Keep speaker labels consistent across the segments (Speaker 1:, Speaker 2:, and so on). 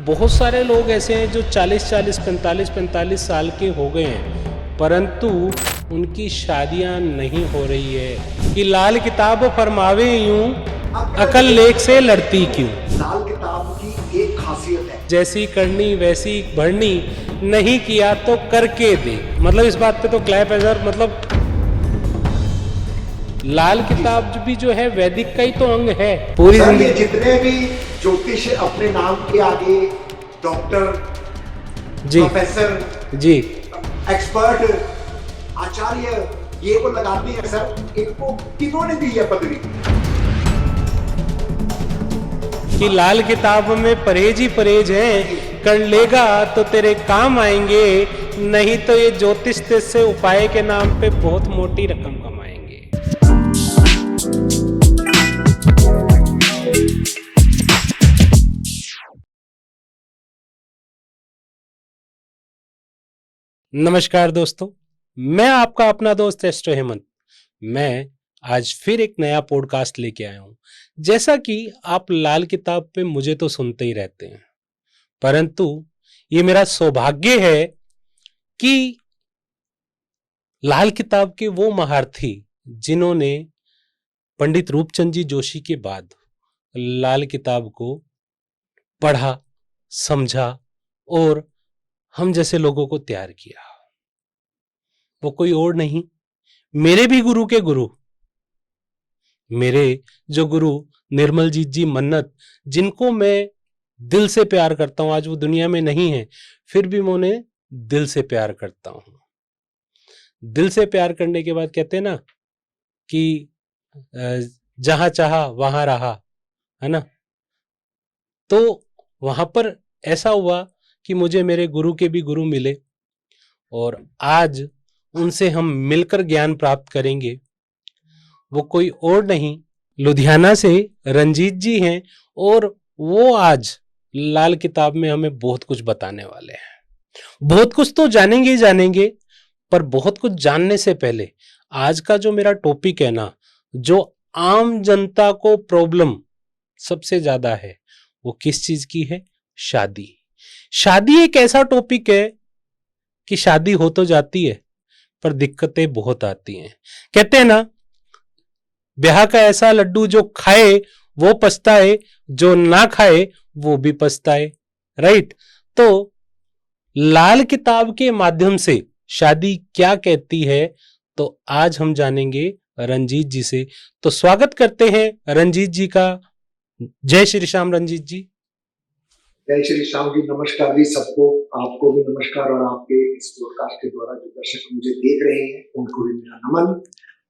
Speaker 1: बहुत सारे लोग ऐसे हैं जो 40-40, 45-45 साल के हो गए हैं, परंतु उनकी शादियां नहीं हो रही है कि लाल किताब फरमावे यूं, अकल लेख से लड़ती क्यों।
Speaker 2: लाल किताब की एक खासियत है,
Speaker 1: जैसी करनी वैसी भरनी, नहीं किया तो करके दे। मतलब इस बात पे तो क्लैप है सर। मतलब लाल किताब भी जो है वैदिक का ही तो अंग है पूरी
Speaker 2: सर। ये
Speaker 1: जिंदगी।
Speaker 2: जितने भी ज्योतिष अपने नाम के आगे डॉक्टर,
Speaker 1: जी
Speaker 2: प्रोफेसर,
Speaker 1: जी
Speaker 2: एक्सपर्ट, आचार्य ये वो लगाते हैं सर, इनको किन्होंने दी है पदवी?
Speaker 1: कि लाल किताब में परहेज ही परहेज है, कर लेगा तो तेरे काम आएंगे, नहीं तो ये ज्योतिष से उपाय के नाम पे बहुत मोटी रकम कमाएंगे। नमस्कार दोस्तों, मैं आपका अपना दोस्त एस्ट्रो हेमंत। मैं आज फिर एक नया पॉडकास्ट लेके आया हूं। जैसा कि आप लाल किताब पे मुझे तो सुनते ही रहते हैं, परंतु ये मेरा सौभाग्य है कि लाल किताब के वो महारथी जिन्होंने पंडित रूपचंद जी जोशी के बाद लाल किताब को पढ़ा, समझा और हम जैसे लोगों को तैयार किया, वो कोई और नहीं, मेरे भी गुरु के गुरु, मेरे जो गुरु निर्मलजीत जी मन्नत, जिनको मैं दिल से प्यार करता हूं। आज वो दुनिया में नहीं है, फिर भी मैं उन्हें दिल से प्यार करता हूं। दिल से प्यार करने के बाद कहते हैं ना कि जहां चाहा वहां रहा, है ना। तो वहां पर ऐसा हुआ कि मुझे मेरे गुरु के भी गुरु मिले और आज उनसे हम मिलकर ज्ञान प्राप्त करेंगे। वो कोई और नहीं, लुधियाना से रंजीत जी हैं और वो आज लाल किताब में हमें बहुत कुछ बताने वाले हैं। बहुत कुछ तो जानेंगे ही जानेंगे, पर बहुत कुछ जानने से पहले आज का जो मेरा टॉपिक है ना, जो आम जनता को प्रॉब्लम सबसे ज्यादा है, वो किस चीज की है? शादी। शादी एक ऐसा टॉपिक है कि शादी हो तो जाती है पर दिक्कतें बहुत आती हैं। कहते हैं ना, ब्याह का ऐसा लड्डू जो खाए वो पछताए, जो ना खाए वो भी पछताए। राइट। तो लाल किताब के माध्यम से शादी क्या कहती है, तो आज हम जानेंगे रंजीत जी से। तो स्वागत करते हैं रंजीत जी का। जय श्री श्याम रंजीत जी।
Speaker 2: जय श्री श्याम जी। नमस्कार जी सबको, आपको भी नमस्कार और आपके इस पॉडकास्ट के द्वारा जो दर्शक मुझे देख रहे हैं उनको भी मेरा नमन,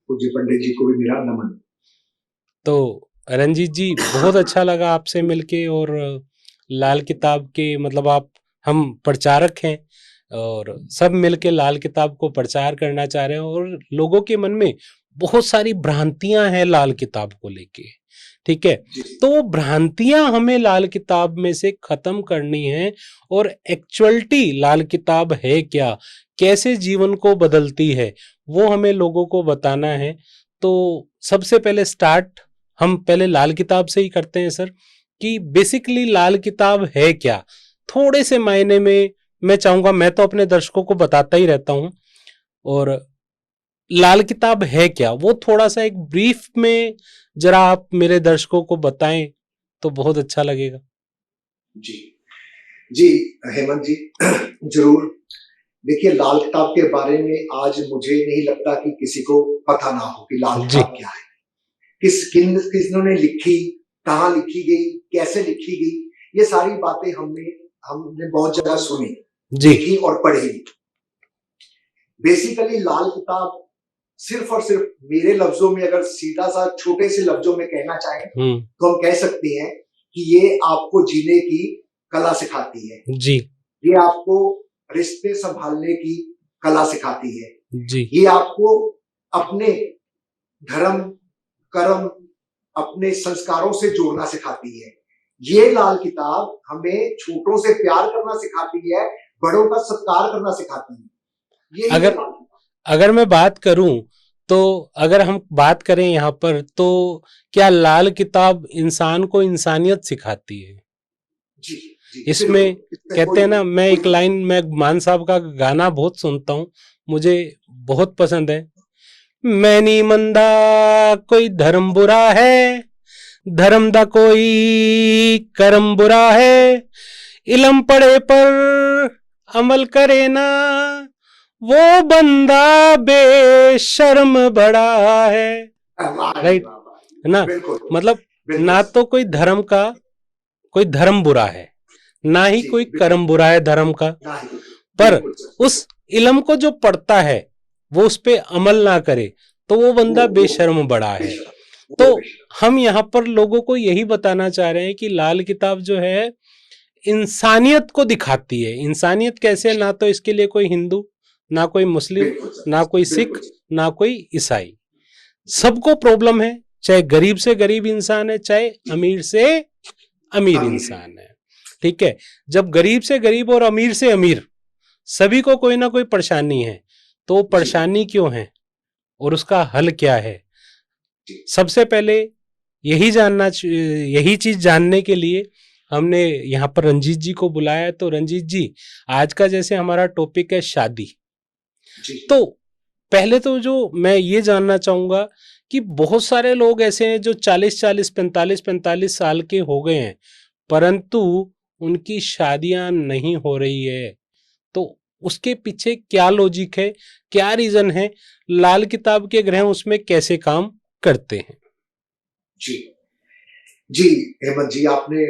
Speaker 2: पूज्य पंडित जी को भी मेरा नमन।
Speaker 1: तो रंजीत जी, बहुत अच्छा लगा आपसे मिलके। और लाल किताब के मतलब हम प्रचारक हैं और सब मिलके लाल किताब को प्रचार करना चाह रहे हैं, और लोगों के मन में बहुत सारी भ्रांतियां हैं लाल किताब को लेके। ठीक है, तो भ्रांतियां हमें लाल किताब में से खत्म करनी है और एक्चुअलिटी लाल किताब है क्या, कैसे जीवन को बदलती है, वो हमें लोगों को बताना है। तो सबसे पहले स्टार्ट हम पहले लाल किताब से ही करते हैं सर, कि बेसिकली लाल किताब है क्या। थोड़े से मायने में मैं चाहूंगा, मैं तो अपने दर्शकों को बताता ही रहता हूं, और लाल किताब है क्या वो थोड़ा सा एक ब्रीफ में जरा आप मेरे दर्शकों को बताएं तो बहुत अच्छा लगेगा।
Speaker 2: जी जी हेमंत जी, जरूर। देखिए, लाल किताब के बारे में आज मुझे नहीं लगता कि किसी को पता ना हो कि लाल किताब क्या है, किसने लिखी, कहाँ लिखी गई, कैसे लिखी गई। ये सारी बातें हमने बहुत जगह सुनी, देखी और पढ़ी। बेसिकली लाल किताब सिर्फ और सिर्फ मेरे लफ्जों में, अगर सीधा सा छोटे से लफ्जों में कहना चाहें तो हम कह सकते हैं कि ये आपको जीने की कला सिखाती है जी। ये आपको रिश्ते संभालने की कला सिखाती है जी। ये आपको अपने धर्म, कर्म, अपने संस्कारों से जोड़ना सिखाती है। ये लाल किताब हमें छोटों से प्यार करना सिखाती है, बड़ों का सत्कार करना सिखाती है। ये
Speaker 1: अगर मैं बात करूं, तो अगर हम बात करें यहाँ पर, तो क्या लाल किताब इंसान को इंसानियत सिखाती है?
Speaker 2: जी।
Speaker 1: इसमें कहते हैं ना, मैं एक लाइन, मैं मान साहब का गाना बहुत सुनता हूँ, मुझे बहुत पसंद है। मैं नहीं मंदा कोई धर्म बुरा है, धर्म दा कोई कर्म बुरा है, इलम पड़े पर अमल करे ना, वो बंदा बेशर्म बड़ा है। राइट है ना? मतलब ना तो कोई धर्म का कोई धर्म बुरा है, ना ही कोई कर्म बुरा है धर्म का, पर उस इल्म को जो पढ़ता है वो उस पे अमल ना करे तो वो बंदा बेशर्म बड़ा है। तो हम यहाँ पर लोगों को यही बताना चाह रहे हैं कि लाल किताब जो है इंसानियत को दिखाती है। इंसानियत कैसे? ना तो इसके लिए कोई हिंदू, ना कोई मुस्लिम, ना कोई सिख, ना कोई ईसाई, सबको प्रॉब्लम है। चाहे गरीब से गरीब इंसान है, चाहे अमीर से अमीर इंसान है। ठीक है, जब गरीब से गरीब और अमीर से अमीर सभी को कोई ना कोई परेशानी है, तो वो परेशानी क्यों है और उसका हल क्या है? सबसे पहले यही चीज जानने के लिए हमने यहाँ पर रंजीत जी को बुलाया। तो रंजीत जी, आज का जैसे हमारा टॉपिक है शादी, तो पहले तो जो मैं ये जानना चाहूंगा कि बहुत सारे लोग ऐसे हैं जो 40-40, 45-45 साल के हो गए हैं, परंतु उनकी शादियां नहीं हो रही है। तो उसके पीछे क्या लॉजिक है, क्या रीजन है? लाल किताब के ग्रह उसमें कैसे काम करते हैं?
Speaker 2: जी हेमंत जी, आपने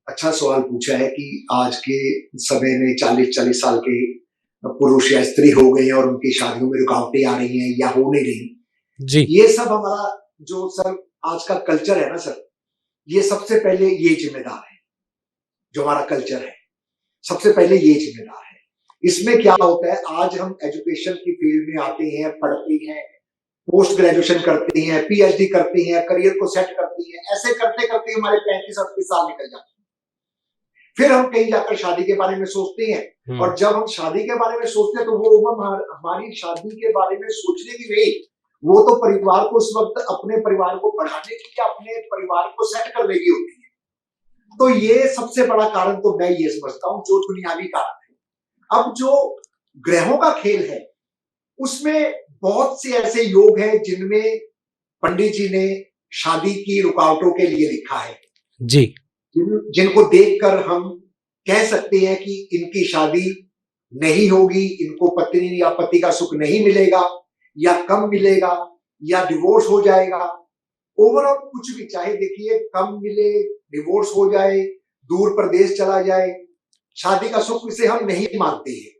Speaker 2: अच्छा सवाल पूछा है कि आज के समय में 40-40 साल के पुरुष या स्त्री हो गए हैं और उनकी शादियों में रुकावटें आ रही हैं या हो नहीं रही
Speaker 1: जी।
Speaker 2: ये सब हमारा जो सर आज का कल्चर है ना सर, ये सबसे पहले ये जिम्मेदार है। जो हमारा कल्चर है सबसे पहले ये जिम्मेदार है। इसमें क्या होता है, आज हम एजुकेशन की फील्ड में आते हैं, पढ़ते हैं, पोस्ट ग्रेजुएशन करते हैं, पीएचडी करते हैं, करियर को सेट करते हैं, ऐसे करते करते हमारे 35-38 साल निकल जाते हैं। फिर हम कहीं जाकर शादी के बारे में सोचते हैं, और जब हम शादी के बारे में सोचते हैं तो वो उम्र हमारी शादी के बारे में सोचने की नहीं, वो तो परिवार को उस वक्त अपने परिवार को बढ़ाने की या अपने परिवार को सेट करने की होती है। तो ये सबसे बड़ा कारण तो मैं ये समझता हूं, जो दुनियावी कारण है। अब जो ग्रहों का खेल है उसमें बहुत से ऐसे योग हैं जिनमें पंडित जी ने शादी की रुकावटों के लिए लिखा है
Speaker 1: जी,
Speaker 2: जिनको देखकर हम कह सकते हैं कि इनकी शादी नहीं होगी, इनको पत्नी या पति का सुख नहीं मिलेगा, या कम मिलेगा, या डिवोर्स हो जाएगा। ओवरऑल कुछ भी, चाहे देखिए कम मिले, डिवोर्स हो जाए, दूर प्रदेश चला जाए, शादी का सुख इसे हम नहीं मानते हैं।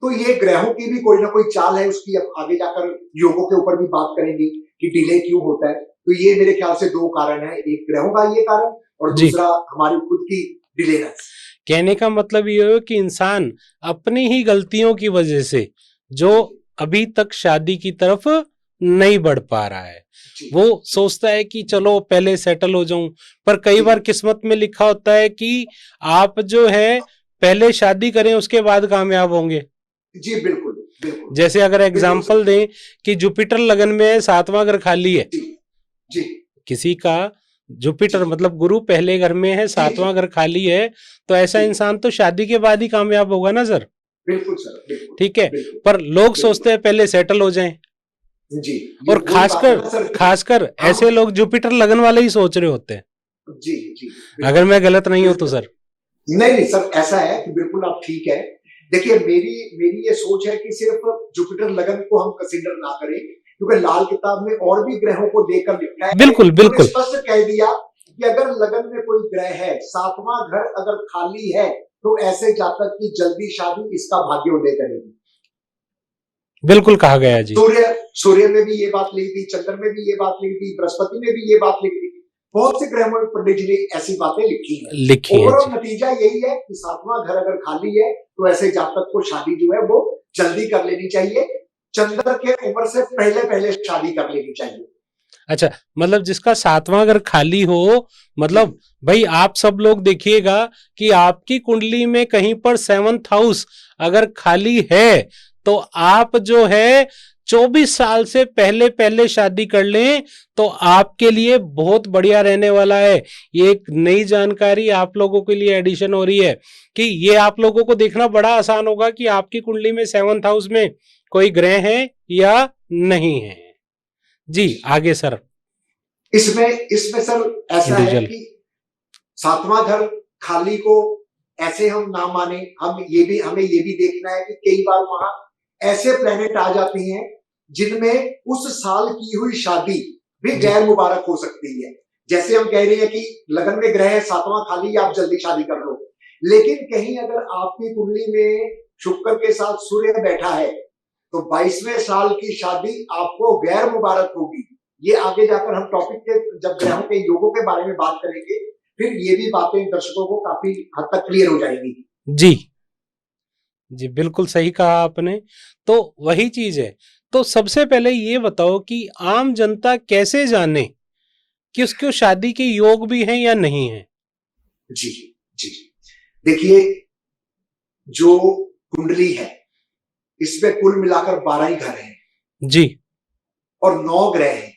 Speaker 2: तो ये ग्रहों की भी कोई ना कोई चाल है, उसकी अब आगे जाकर योगों के ऊपर भी बात करेंगे कि डिले क्यों होता है। तो ये मेरे ख्याल से दो कारण है, एक ग्रहों का ये कारण और दूसरा हमारी खुद की डिलेनेस।
Speaker 1: कहने का मतलब ये है कि इंसान अपनी ही गलतियों की वजह से जो अभी तक शादी की तरफ नहीं बढ़ पा रहा है, वो सोचता है कि चलो पहले सेटल हो जाऊं, पर कई बार किस्मत में लिखा होता है कि आप जो है पहले शादी करें उसके बाद कामयाब होंगे।
Speaker 2: जी बिल्कुल बिल्कुल।
Speaker 1: जैसे अगर एग्जाम्पल दें कि जुपिटर लगन में है, 7वां घर खाली है,
Speaker 2: जी,
Speaker 1: किसी का जुपिटर मतलब गुरु पहले घर में है, 7वां घर खाली है, तो ऐसा इंसान तो शादी के बाद ही कामयाब होगा ना सर?
Speaker 2: बिल्कुल सर, बिल्कुल।
Speaker 1: ठीक है, पर लोग सोचते हैं पहले सेटल हो जाएं।
Speaker 2: जी,
Speaker 1: और खासकर ऐसे लोग जुपिटर लगन वाले ही सोच रहे होते हैं।
Speaker 2: जी जी,
Speaker 1: अगर मैं गलत नहीं हूं तो सर।
Speaker 2: नहीं सर, ऐसा है कि बिल्कुल आप ठीक है। देखिए मेरी ये सोच है कि सिर्फ जुपिटर लगन को हम कंसीडर ना करें, क्योंकि लाल किताब में और भी ग्रहों को देखकर लिखा है।
Speaker 1: बिल्कुल बिल्कुल
Speaker 2: स्पष्ट कह दिया कि अगर लगन में कोई ग्रह है, 7वां घर अगर खाली है, तो ऐसे जातक की जल्दी शादी इसका भाग्य उदय करेगी।
Speaker 1: बिल्कुल कहा गया जी।
Speaker 2: सूर्य में भी ये बात लिखी थी, चंद्र में भी ये बात लिखी थी, बृहस्पति में भी ये बात लिखी थी, बहुत से ग्रहों में पंडित जी ने ऐसी बातें लिखी है। ओवरऑल नतीजा यही है कि 7वां घर अगर खाली है तो ऐसे जातक को शादी जो है वो जल्दी कर लेनी चाहिए, चंद्र के उम्र से पहले शादी कर लेनी चाहिए।
Speaker 1: अच्छा, मतलब जिसका 7वां घर खाली हो, मतलब भाई आप सब लोग देखिएगा कि आपकी कुंडली में कहीं पर 7th हाउस अगर खाली है तो आप जो है 24 साल से पहले पहले शादी कर लें तो आपके लिए बहुत बढ़िया रहने वाला है। ये एक नई जानकारी आप लोगों के लिए एडिशन हो रही है कि ये आप लोगों को देखना बड़ा आसान होगा कि आपकी कुंडली में 7th हाउस में कोई ग्रह है या नहीं है। जी आगे सर।
Speaker 2: इसमें सर ऐसा है कि 7वां घर खाली को ऐसे हम ना माने, हमें ये भी देखना है कि कई बार वहां ऐसे प्लेनेट आ जाते हैं जिनमें उस साल की हुई शादी भी गैर मुबारक हो सकती है। जैसे हम कह रहे हैं कि लगन में ग्रह है 7वां खाली, आप जल्दी शादी कर लो, लेकिन कहीं अगर आपकी कुंडली में शुक्र के साथ सूर्य बैठा है तो 22वें साल की शादी आपको गैर मुबारक होगी। ये आगे जाकर हम टॉपिक के जब ग्रहों के योगों के बारे में बात करेंगे फिर ये भी बातें दर्शकों को काफी हद तक क्लियर हो जाएंगी। जी
Speaker 1: जी बिल्कुल सही कहा आपने। तो वही चीज है, तो सबसे पहले ये बताओ कि आम जनता कैसे जाने कि उसको शादी के योग भी हैं या नहीं है।
Speaker 2: जी जी देखिए, जो कुंडली है इसमें कुल मिलाकर 12 ही घर हैं
Speaker 1: जी, और
Speaker 2: 9 ग्रह हैं।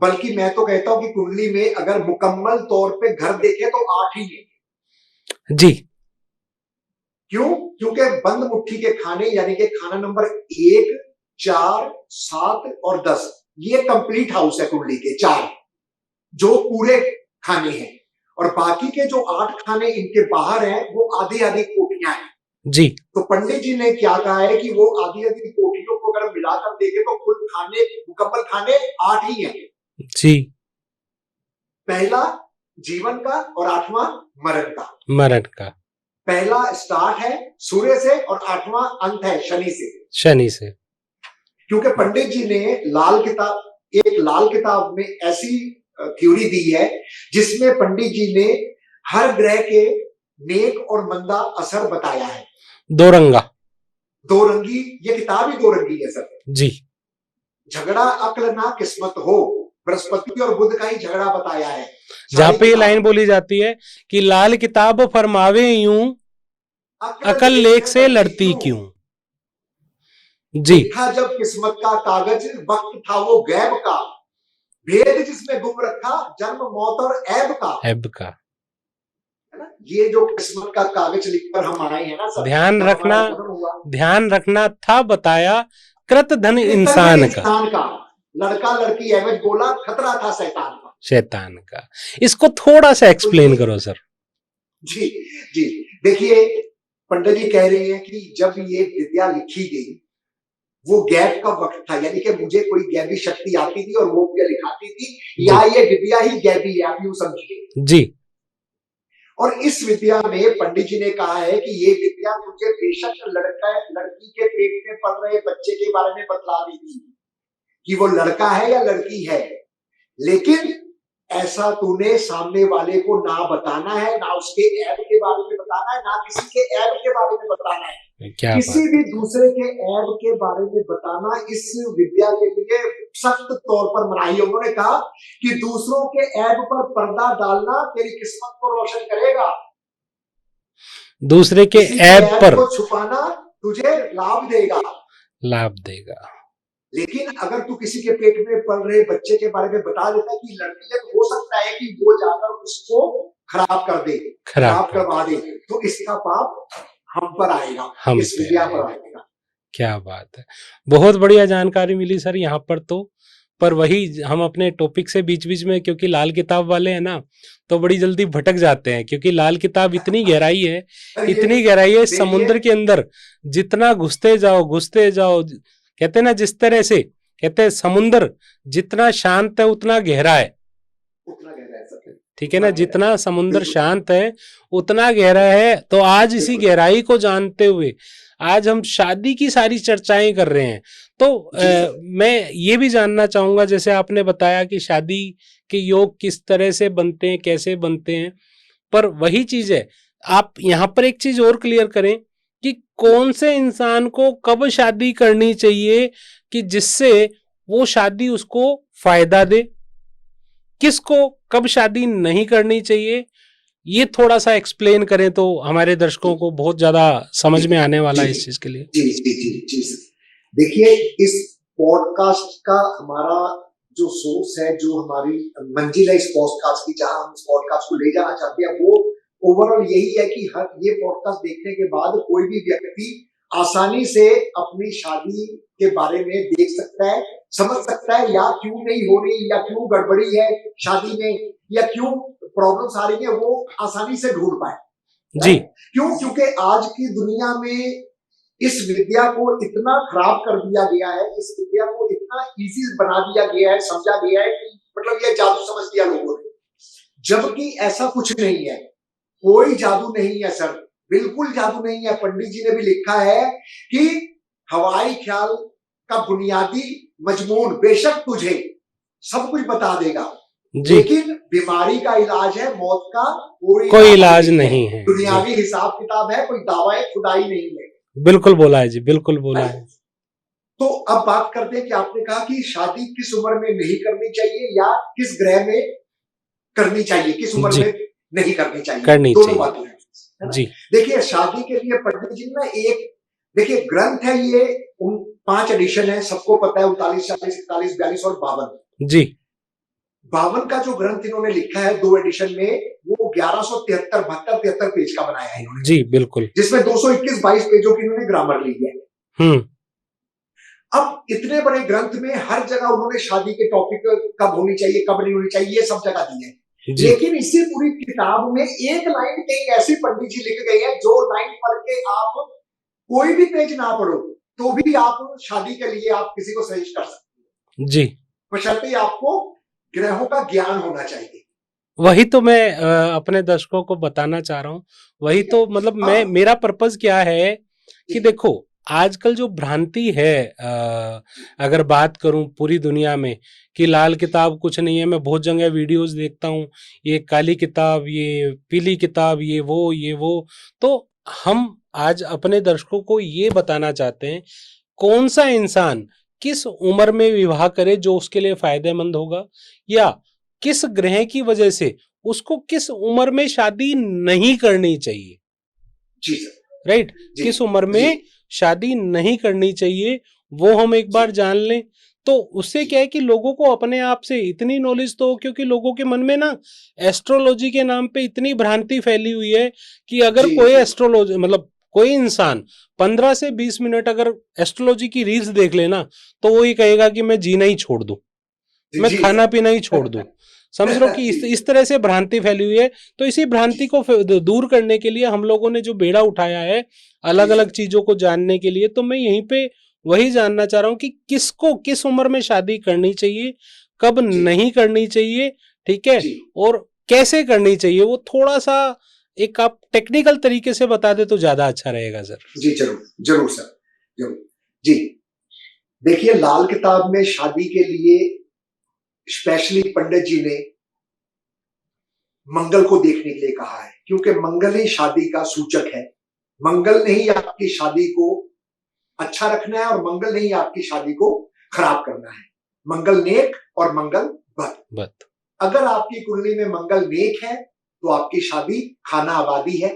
Speaker 2: बल्कि मैं तो कहता हूं कि कुंडली में अगर मुकम्मल तौर पे घर देखें तो 8 ही हैं।
Speaker 1: जी
Speaker 2: क्यों? क्योंकि बंद मुट्ठी के खाने यानी कि खाना नंबर 1, 4, 7 और 10 ये कंप्लीट हाउस है कुंडली के 4 जो पूरे खाने हैं, और बाकी के जो 8 खाने इनके बाहर हैं वो आधी आधी कोठियां हैं।
Speaker 1: जी
Speaker 2: तो पंडित जी ने क्या कहा है कि वो आधी आधी कोठियों को अगर मिलाकर देखें तो कुल खाने मुकम्मल खाने 8 ही हैं।
Speaker 1: जी,
Speaker 2: पहला जीवन का और 8वां मरण का। पहला स्टार्ट है सूर्य से और 8वां अंत है शनि से। क्योंकि पंडित जी ने एक लाल किताब में ऐसी थ्योरी दी है जिसमें पंडित जी ने हर ग्रह के नेक और मंदा असर बताया है।
Speaker 1: दो रंगी ये किताब ही 2 रंगी है सर। जी, झगड़ा अक्ल ना किस्मत हो, बृहस्पति और बुध का ही झगड़ा बताया है। जहां पे ये लाइन बोली जाती है कि लाल किताब फरमावे यूं, अकल लेख से लड़ती क्यों। जी,
Speaker 2: था जब किस्मत का कागज, वक्त था वो गैब का, भेद जिसमें गुम रखा, जन्म मौत और ऐब का। है ना? ये जो किस्मत का कागज लिखकर हम आए हैं ना सर,
Speaker 1: ध्यान रखना था बताया कृत धन इंसान का।
Speaker 2: लड़का लड़की एवज बोला, खतरा था
Speaker 1: शैतान का। इसको थोड़ा सा एक्सप्लेन करो सर।
Speaker 2: जी जी देखिए, पंडित जी कह रहे हैं कि जब ये विद्या लिखी गई वो गैब का वक्त था, यानी कि मुझे कोई गैबी शक्ति आती थी और वो विद्या लिखाती थी, या ये विद्या ही गैबी है, आप यूं समझिए।
Speaker 1: जी,
Speaker 2: और इस विद्या में पंडित जी ने कहा है कि ये विद्या तुझे बेशक लड़की के पेट में पल रहे बच्चे के बारे में बतला देगी कि वो लड़का है या लड़की है, लेकिन ऐसा तूने सामने वाले को ना बताना है, ना उसके ऐब के बारे में बताना है, ना किसी के ऐब के बारे में बताना है। किसी भी दूसरे के ऐब के बारे में बताना इस विद्या के लिए सख्त तौर पर मनाही। उन्होंने कहा कि दूसरों के ऐब पर पर्दा डालना तेरी किस्मत को रोशन करेगा,
Speaker 1: दूसरे के ऐब पर
Speaker 2: छुपाना तुझे लाभ देगा। लेकिन अगर तू किसी के पेट में पल रहे बच्चे के बारे में बता देता कि लड़की है, तो हो सकता है कि वो जाकर उसको खराब करवा दे, तो इसका पाप हम पर आएगा, इस विद्या पर आएगा।
Speaker 1: क्या बात है, बहुत बढ़िया जानकारी मिली सर यहाँ पर। तो पर वही हम अपने टॉपिक से बीच बीच में, क्योंकि लाल किताब वाले हैं ना, तो बड़ी जल्दी भटक जाते हैं, क्योंकि लाल किताब इतनी गहराई है समुद्र के अंदर, जितना घुसते जाओ कहते हैं ना, जिस तरह से कहते हैं समुद्र जितना शांत है उतना गहरा है, ठीक है ना, जितना समुद्र शांत है उतना गहरा है। तो आज इसी गहराई को जानते हुए आज हम शादी की सारी चर्चाएं कर रहे हैं। तो मैं ये भी जानना चाहूंगा, जैसे आपने बताया कि शादी के योग किस तरह से बनते हैं, कैसे बनते हैं, पर वही चीज है, आप यहाँ पर एक चीज और क्लियर करें कि कौन से इंसान को कब शादी करनी चाहिए कि जिससे वो शादी उसको फायदा दे, किसको कब शादी नहीं करनी चाहिए, ये थोड़ा सा एक्सप्लेन करें तो हमारे दर्शकों को बहुत ज्यादा समझ में आने वाला है इस चीज के लिए।
Speaker 2: जी जी जी जी देखिए, इस पॉडकास्ट का हमारा जो सोर्स है, जो हमारी मंजिल है इस पॉडकास्ट की, जहां हम इस पॉडकास्ट को ले जाना चाहते हैं, वो ओवरऑल यही है कि हर ये पॉडकास्ट देखने के बाद कोई भी व्यक्ति आसानी से अपनी शादी के बारे में देख सकता है, समझ सकता है, या क्यों नहीं हो रही, या क्यों गड़बड़ी है शादी में, या क्यों प्रॉब्लम्स आ रही है, वो आसानी से ढूंढ पाए
Speaker 1: जी।
Speaker 2: क्यों? क्योंकि आज की दुनिया में इस विद्या को इतना खराब कर दिया गया है, इस विद्या को इतना इजी बना दिया गया है, समझा गया है कि मतलब ये जादू समझ दिया लोगों ने, जबकि ऐसा कुछ नहीं है, कोई जादू नहीं है सर, बिल्कुल जादू नहीं है। पंडित जी ने भी लिखा है कि हवाई ख्याल का बुनियादी मजमून बेशक तुझे सब कुछ बता देगा, लेकिन बीमारी का इलाज है, मौत का कोई इलाज नहीं है। दुनियावी हिसाब किताब है, कोई दावा खुदाई नहीं है।
Speaker 1: बिल्कुल बोला है जी, बिल्कुल बोला है।
Speaker 2: तो अब बात करते हैं कि आपने कहा कि शादी किस उम्र में नहीं करनी चाहिए या किस ग्रह में करनी चाहिए, किस उम्र में नहीं करनी चाहिए, दोनों बातें हैं जी। देखिए, शादी के लिए पंडित जी ना एक देखिए ग्रंथ है, ये 5 एडिशन है, सबको पता है, 39, 40, 41, 42 और 52 जी। 52 का जो ग्रंथ इन्होंने लिखा है 2 एडिशन में, वो 1173, 72, 73 पेज का बनाया है इन्होंने जी, बिल्कुल, जिसमें 221, 22 पेजों की इन्होंने ग्रामर ली है। अब इतने बड़े ग्रंथ में हर जगह उन्होंने शादी के टॉपिक कब होनी चाहिए, कब नहीं होनी चाहिए, ये सब जगह दी है, लेकिन इसी पूरी किताब में एक लाइन कहीं ऐसी पंडित जी लिख गई है, जो लाइन पढ़ के आप कोई भी पेज ना पढ़ो तो भी आप शादी के लिए आप किसी को सजेस्ट कर सकते हैं जी, बशर्ते आपको ग्रहों का ज्ञान होना चाहिए। वही तो मैं अपने दर्शकों को बताना चाह रहा हूँ, वही तो मतलब मेरा पर्पस क्या है कि देखो, आजकल जो भ्रांति है, अगर बात करूं पूरी दुनिया में कि लाल किताब कुछ नहीं है, मैं बहुत जगह वीडियोस देखता हूं, ये काली किताब, ये पीली किताब, ये वो, तो हम आज अपने दर्शकों को ये बताना चाहते हैं कौन सा इंसान किस उम्र में विवाह करे जो उसके लिए फायदेमंद होगा, या किस ग्रह की वजह से उसको किस उम्र में शादी नहीं करनी चाहिए जी, राइट, किस उम्र में शादी नहीं करनी चाहिए, वो हम एक बार जान लें, तो उससे क्या है कि लोगों को अपने आप से इतनी नॉलेज तो, क्योंकि लोगों के मन में ना एस्ट्रोलॉजी के नाम पे इतनी भ्रांति फैली हुई है कि अगर कोई एस्ट्रोलॉजी मतलब कोई इंसान 15 से 20 मिनट अगर एस्ट्रोलॉजी की रील्स देख लेना, तो वो ही कहेगा कि मैं जीना ही छोड़ दूं, मैं खाना पीना ही छोड़ दूं। समझ लो कि इस तरह से भ्रांति फैली हुई है। तो इसी भ्रांति को दूर करने के लिए हम लोगों ने जो बेड़ा उठाया है अलग अलग चीजों को जानने के लिए, तो मैं यहीं पे वही जानना चाह रहा हूं कि किसको किस उम्र में शादी करनी चाहिए, कब नहीं करनी चाहिए, ठीक है, और कैसे करनी चाहिए, वो थोड़ा सा एक आप टेक्निकल तरीके से बता दे तो ज्यादा अच्छा रहेगा सर। जी जरूर, जरूर सर, जरूर जी। देखिए, लाल किताब में शादी के लिए स्पेशली पंडित जी ने मंगल को देखने के लिए कहा है, क्योंकि मंगल ही शादी का सूचक है। मंगल ने ही आपकी शादी को अच्छा रखना है और मंगल ने ही आपकी शादी को खराब करना है। मंगल नेक और मंगल बद। अगर आपकी कुंडली में मंगल नेक है तो आपकी शादी खाना आबादी है,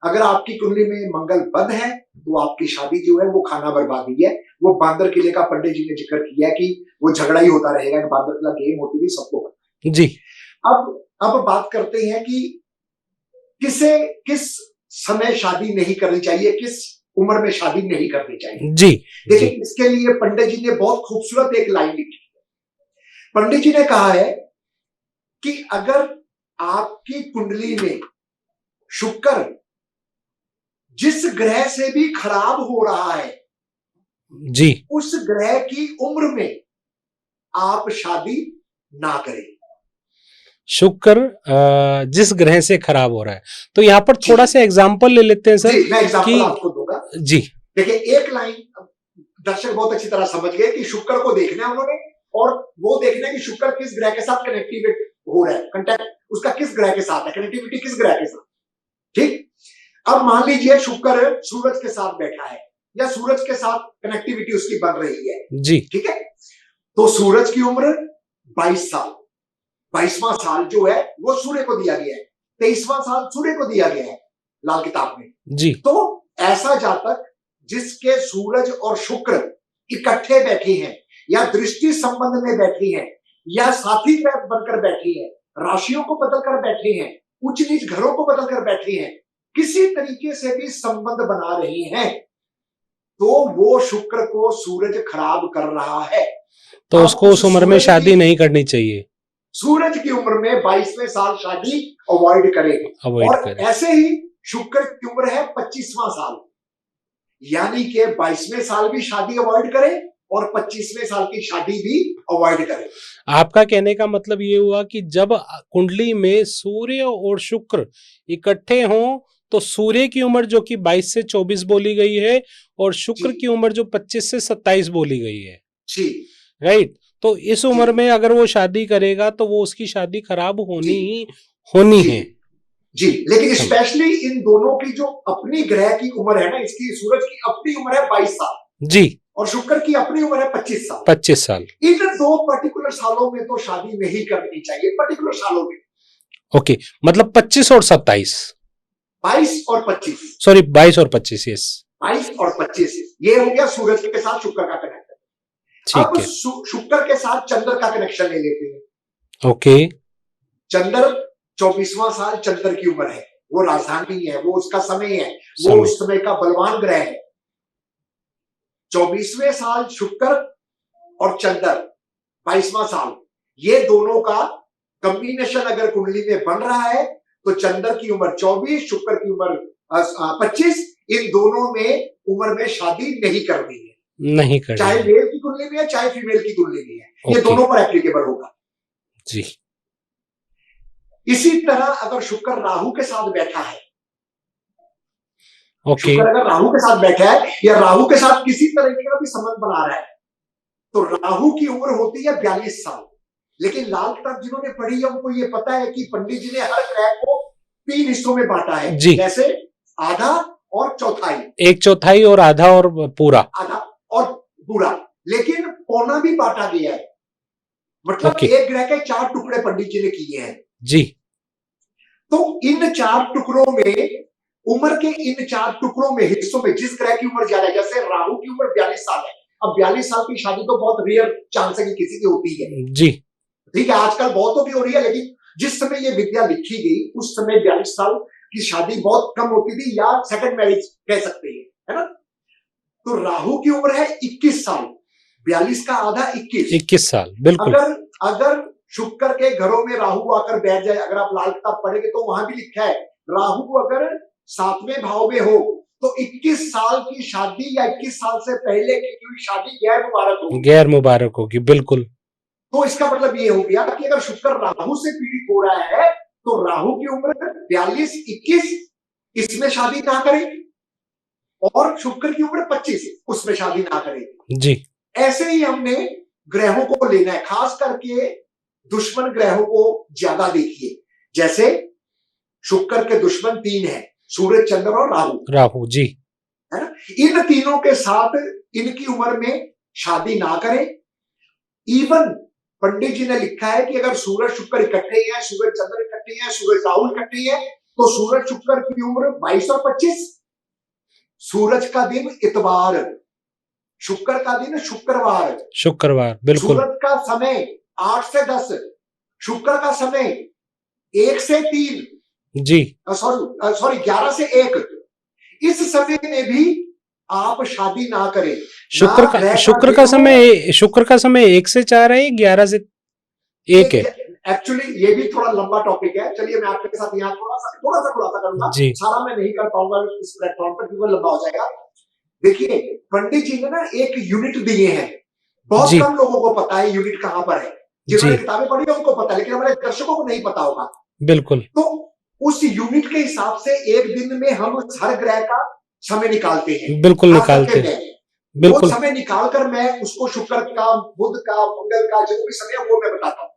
Speaker 2: अगर आपकी कुंडली में मंगल बद है तो आपकी शादी जो है वो खाना बर्बादी है। वो बांदर किले का पंडित जी ने जिक्र किया कि वो झगड़ा ही होता रहेगा, बांदर किला गेम होती थी, सबको पता है जी। अब बात करते हैं कि किस समय शादी नहीं करनी चाहिए, किस उम्र में शादी नहीं करनी चाहिए जी। देखिए, इसके लिए पंडित जी ने बहुत खूबसूरत एक लाइन लिखी है। पंडित जी ने कहा है कि अगर आपकी कुंडली में शुक्र जिस ग्रह से भी खराब हो रहा है जी, उस ग्रह की उम्र में आप शादी ना करें। शुक्र जिस ग्रह से खराब हो रहा है, तो यहाँ पर थोड़ा सा एग्जांपल ले लेते हैं सर। जी, मैं एग्जांपल आपको दूंगा जी। देखिए, एक लाइन दर्शक बहुत अच्छी तरह समझ गए कि शुक्र को देखना है उन्होंने, और वो देखना है कि शुक्र किस ग्रह के साथ कनेक्टिविटी हो रहा है, कंटेक्ट उसका किस ग्रह के साथ है, कनेक्टिविटी किस ग्रह के साथ। ठीक, अब मान लीजिए शुक्र सूरज के साथ बैठा है या सूरज के साथ कनेक्टिविटी उसकी बन रही है जी, ठीक है, तो सूरज की उम्र 22 साल, 22वां साल जो है वो सूर्य को दिया गया है, 23वां साल सूर्य को दिया गया है लाल किताब में जी। तो ऐसा जातक जिसके सूरज और शुक्र इकट्ठे बैठी हैं या दृष्टि संबंध में बैठी हैं या साथी ग्रह बनकर बैठी हैं, राशियों को बदलकर बैठी हैं, उच्च नीच घरों को बदलकर बैठी हैं, किसी तरीके से भी संबंध बना रही हैं, तो वो शुक्र को सूरज खराब कर रहा है।
Speaker 1: तो उसको उस उम्र में शादी नहीं करनी चाहिए।
Speaker 2: सूरज की उम्र में 22वें साल शादी अवॉइड करें। और ऐसे ही शुक्र की उम्र है 25वां साल, यानी कि 22वें साल भी शादी अवॉइड करें और 25वें साल की शादी भी अवॉइड करें।
Speaker 1: आपका कहने का मतलब ये हुआ कि जब कुंडली में सूर्य और शुक्र इकट्ठे हों तो सूर्य की उम्र जो कि 22 से 24 बोली गई है और शुक्र की उम्र जो 25 से 27 बोली गई है जी, राइट। तो इस उम्र में अगर वो शादी करेगा तो वो उसकी शादी खराब होनी है
Speaker 2: जी। लेकिन स्पेशली इन दोनों की जो अपनी ग्रह की उम्र है ना, इसकी सूरज की अपनी उम्र है 22 साल
Speaker 1: जी
Speaker 2: और शुक्र की अपनी उम्र है 25 साल।
Speaker 1: 25 साल।
Speaker 2: इन दो पर्टिकुलर सालों में तो शादी नहीं करनी चाहिए, पर्टिकुलर सालों में।
Speaker 1: ओके, मतलब 25 और 27,
Speaker 2: 22 और 25,
Speaker 1: सॉरी 22 और 25, यस
Speaker 2: 22 और 25, ये हो गया सूरज के साथ शुक्र का कनेक्शन। अब शुक्र के साथ चंद्र का कनेक्शन ले लेते हैं।
Speaker 1: ओके,
Speaker 2: चंद्र 24वां साल चंद्र की उम्र है, वो राजधानी है, वो उसका समय है, वो उस समय का बलवान ग्रह है। 24वें साल शुक्र और चंद्र 22वां साल, ये दोनों का कॉम्बिनेशन अगर कुंडली में बन रहा है तो चंद्र की उम्र 24, शुक्र की उम्र 25, इन दोनों में उम्र में शादी नहीं करनी है,
Speaker 1: नहीं करनी,
Speaker 2: चाहे मेल की कुंडली में है चाहे फीमेल की कुंडली में है, ये दोनों पर एप्लीकेबल होगा
Speaker 1: जी।
Speaker 2: इसी तरह अगर शुक्र राहु के साथ बैठा है,
Speaker 1: शुक्र
Speaker 2: अगर राहु के साथ बैठा है या राहु के साथ किसी तरह का भी संबंध बना रहा है, तो राहु की उम्र होती है 42 साल। लेकिन लाल किताब जिन्होंने पढ़ी है उनको ये पता है कि पंडित जी ने हर ग्रह को 3 हिस्सों में बांटा है जी। जैसे आधा और चौथाई, 1/4
Speaker 1: और आधा और पूरा,
Speaker 2: आधा और पूरा, लेकिन पौना भी बांटा गया है, मतलब एक ग्रह के 4 टुकड़े पंडित जी ने किए हैं
Speaker 1: जी।
Speaker 2: तो इन 4 टुकड़ों में, उम्र के इन 4 टुकड़ों में, हिस्सों में जिस ग्रह की उम्र ज्यादा है, जैसे राहु की उम्र 42 साल है, अब 42 साल की शादी तो बहुत रेयर चांस है कि किसी की होती है
Speaker 1: जी,
Speaker 2: ठीक है, आजकल बहुतों की हो रही है, लेकिन जिस समय ये विद्या लिखी गई उस समय 42 साल की शादी बहुत कम होती थी, या सेकंड मैरिज कह सकते हैं, है ना। तो राहु की उम्र है 21 साल, 42 का आधा 21
Speaker 1: साल, बिल्कुल।
Speaker 2: अगर शुक्र के घरों में राहु आकर बैठ जाए, अगर आप लाल किताब पढ़ेंगे तो वहां भी लिखा है राहु अगर 7वें भाव में हो तो 21 साल की शादी या 21 साल से पहले की हुई शादी गैर मुबारक होगी,
Speaker 1: बिल्कुल।
Speaker 2: तो इसका मतलब ये हो गया कि अगर शुक्र राहु से पीड़ित हो रहा है तो राहु की उम्र 42, 21, इसमें शादी ना करें, और शुक्र की उम्र 25, उसमें शादी ना करें
Speaker 1: जी।
Speaker 2: ऐसे ही हमने ग्रहों को लेना है, खास करके दुश्मन ग्रहों को ज्यादा देखिए। जैसे शुक्र के दुश्मन 3 हैं, सूरज, चंद्र और
Speaker 1: राहु जी,
Speaker 2: है ना। इन तीनों के साथ इनकी उम्र में शादी ना करें। इवन पंडित जी ने लिखा है कि अगर सूरज शुक्र इकट्ठे हैं, सूरज चंद्र इकट्ठे हैं, सूरज राहु इकट्ठे हैं, तो सूरज शुक्र की उम्र 22 और 25, सूरज का दिन इतवार, शुक्र का दिन शुक्रवार, बिल्कुल। सूरज का समय 8 से 10, शुक्र का समय 1 से 3
Speaker 1: जी,
Speaker 2: सॉरी 11 से 1, इस समय में भी आप शादी ना करें।
Speaker 1: शुक्र का समय 1 से 4 है, 11 से 1 है।
Speaker 2: एक्चुअली ये भी थोड़ा लंबा टॉपिक है, चलिए मैं आपके साथ यहाँ थोड़ा सा खुलासा करूंगा, सारा मैं नहीं कर पाऊंगा इस प्लेटफॉर्म पर क्योंकि लंबा हो जाएगा। देखिए पंडित जी ने ना एक यूनिट दिए हैं, बहुत कम लोगों को पता है यूनिट कहां पर है, जिन्होंने किताबें पढ़ी है उनको पता है, लेकिन हमारे दर्शकों को नहीं पता होगा।
Speaker 1: बिल्कुल।
Speaker 2: तो उस यूनिट के हिसाब से एक दिन में हम हर ग्रह का समय निकालते हैं,
Speaker 1: बिल्कुल निकालते हैं,
Speaker 2: बिल्कुल। वो समय निकालकर मैं उसको शुक्र का, बुध का, मंगल का, जो भी समय है वो मैं बताता हूँ।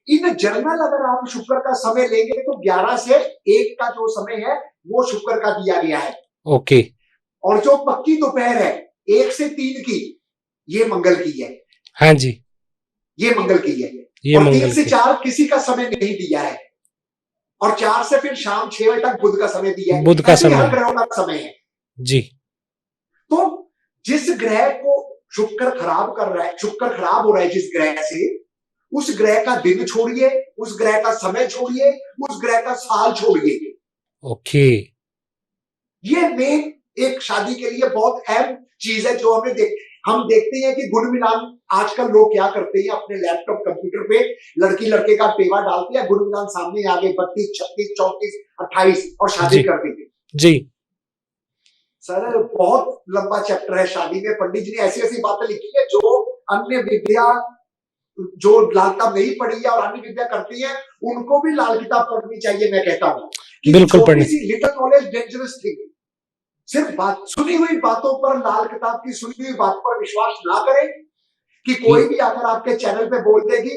Speaker 2: इन जनरल अगर आप शुक्र का समय लेंगे तो 11 से 1 का जो समय है वो शुक्र का दिया गया है,
Speaker 1: ओके।
Speaker 2: और जो पक्की दोपहर है 1 से 3 की, ये मंगल की है।
Speaker 1: हाँ जी,
Speaker 2: ये मंगल की है। और 3 से 4 किसी का समय नहीं दिया है, और 4 से फिर शाम 6 बजे तक बुध का समय दिया है।
Speaker 1: बुध का समय,
Speaker 2: हर ग्रहों का समय है
Speaker 1: जी।
Speaker 2: तो जिस ग्रह को शुक्र खराब कर रहा है, शुक्र खराब हो रहा है जिस ग्रह से, उस ग्रह का दिन छोड़िए, उस ग्रह का समय छोड़िए, उस ग्रह का साल छोड़िए।
Speaker 1: ओके।
Speaker 2: ये मेन एक शादी के लिए बहुत अहम चीज है जो हम देखते हैं कि गुण मिलान आजकल लोग क्या करते हैं, अपने लैपटॉप कंप्यूटर पे लड़की लड़के का पेवा डालते हैं, गुण मिलान सामने आ गए 32, 36, 34, 28 और शादी कर देंगे।
Speaker 1: जी
Speaker 2: सर बहुत लंबा चैप्टर है शादी में, पंडित जी ने ऐसी ऐसी बातें लिखी है जो अन्य विद्या, जो लाल किताब नहीं पढ़ी है और अन्य विद्या करती है उनको भी लाल किताब पढ़नी चाहिए। मैं कहता हूँ
Speaker 1: बिल्कुल पढ़नी।
Speaker 2: Little knowledge dangerous thing. सिर्फ बात सुनी हुई बातों पर, लाल किताब की सुनी हुई बात पर विश्वास ना करें कि कोई भी आकर आपके चैनल पे बोल देगी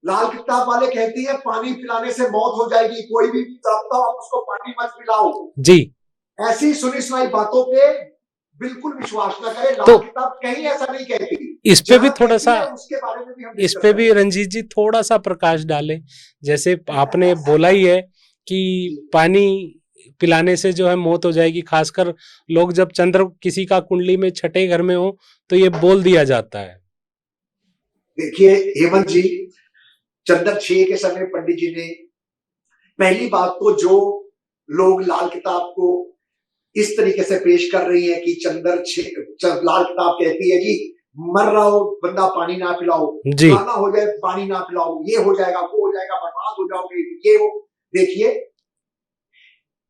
Speaker 2: लाल किताब वाले कहती है पानी पिलाने से मौत हो जाएगी, कोई भी चाहता हो आप उसको पानी मत पिलाओ
Speaker 1: जी,
Speaker 2: ऐसी सुनी सुनाई बातों पे बिल्कुल विश्वास ना करें। लाल किताब कहीं ऐसा नहीं कहती।
Speaker 1: इस पे भी थोड़ा सा,
Speaker 2: उसके बारे में भी हम
Speaker 1: इस पे भी रंजीत जी थोड़ा सा प्रकाश डालें। जैसे आपने बोला ही है कि पानी पिलाने से जो है मौत हो जाएगी, खासकर लोग जब चंद्र किसी का कुंडली में छठे घर में हो तो ये बोल दिया जाता है।
Speaker 2: देखिए हेमंत जी, चंद्र 6 के समय पंडित जी ने पहली बात तो जो लोग लाल किताब को इस तरीके से पेश कर रही है कि चंद्र लाल किताब कहती है जी मर रहा हो बंदा पानी ना पिलाओ, खाना हो जाए पानी ना पिलाओ, ये हो जाएगा वो हो जाएगा, बर्बाद हो जाओगे, ये हो। देखिए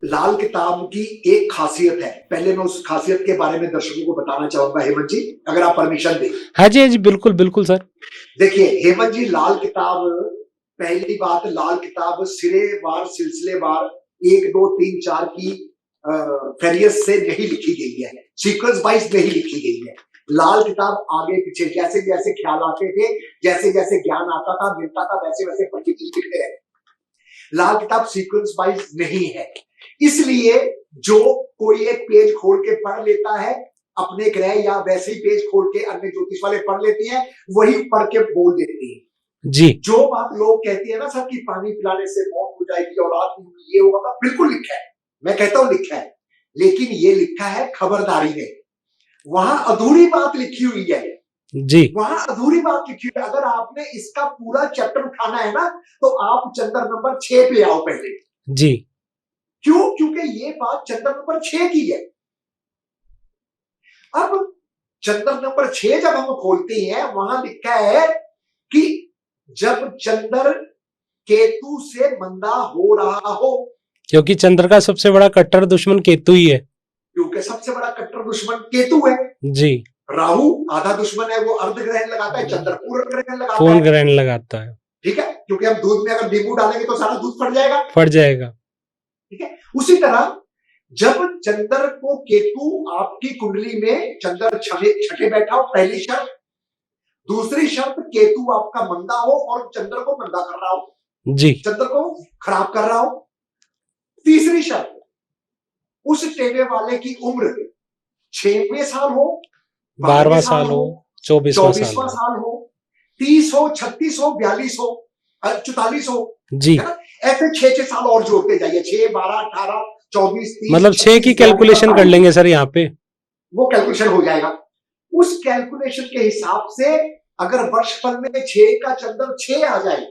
Speaker 2: लाल किताब की एक खासियत है, पहले मैं उस खासियत के बारे में दर्शकों को बताना चाहूंगा हेमंत जी, अगर आप परमिशन दें।
Speaker 1: हाँ जी, हाँ जी, बिल्कुल बिल्कुल सर। देखिए
Speaker 2: हेमंत जी, लाल किताब, पहली बात लाल किताब सिरेवार सिलसिलेवार 1 2 3 4 की फेरियस से नहीं लिखी गई है, सीक्वेंस वाइज नहीं लिखी गई है। लाल किताब आगे पीछे जैसे जैसे ख्याल आते थे, जैसे जैसे ज्ञान आता था मिलता था, वैसे वैसे पंडित जी लिखते रहे। लाल किताब सीक्वेंस वाइज नहीं है, इसलिए जो कोई एक पेज खोल के पढ़ लेता है अपने ग्रह, या वैसे ही पेज खोल के अन्य ज्योतिष वाले पढ़ लेते हैं, वही पढ़ के बोल देते हैं जी। जो बात लोग कहते हैं ना सर कि पानी पिलाने से मौत हो जाएगी और रात में ये होगा, बिल्कुल लिखा है, मैं कहता हूं लिखा है, लेकिन ये लिखा है खबरदारी में, वहां अधूरी बात लिखी हुई है जी, वहां अधूरी बात लिखी हुई है। अगर आपने इसका पूरा चैप्टर उठाना है ना तो आप चंद्र नंबर 6 पे आओ पहले जी। क्यों? क्योंकि ये बात चंद्र नंबर 6 की है। अब चंद्र नंबर 6 जब हम खोलते हैं वहां लिखा है कि जब चंद्र केतु से मंदा हो रहा हो, क्योंकि चंद्र का सबसे बड़ा कट्टर दुश्मन केतु ही है, क्योंकि सबसे बड़ा कट्टर दुश्मन केतु है जी। राहु आधा दुश्मन है, वो अर्ध ग्रहण लगाता है, चंद्र पूर्ण ग्रहण लगाता है, ठीक है, क्योंकि हम दूध में अगर नींबू डालेंगे तो सारा दूध फट जाएगा, ठीक है। उसी तरह जब चंद्र को केतु आपकी कुंडली में चंद्र छठे बैठा हो, पहली शर्त। दूसरी शर्त केतु आपका मंदा हो और चंद्र को मंदा कर रहा हो जी, चंद्र को खराब कर रहा हो। तीसरी शर्त उस टेवे वाले की उम्र 6वें साल हो, 12वां साल हो, 24वां साल हो, 30 हो, 36 हो, 42 हो, 44 हो जी, है ना। ऐसे 6 साल और जोड़ते जाइए, 6 12 18 24 30, मतलब 6 की कैलकुलेशन कर लेंगे सर यहाँ पे, वो कैलकुलेशन हो जाएगा। उस कैलकुलेशन के हिसाब से अगर वर्षफल में 6 का चंद्र 6 आ जाए,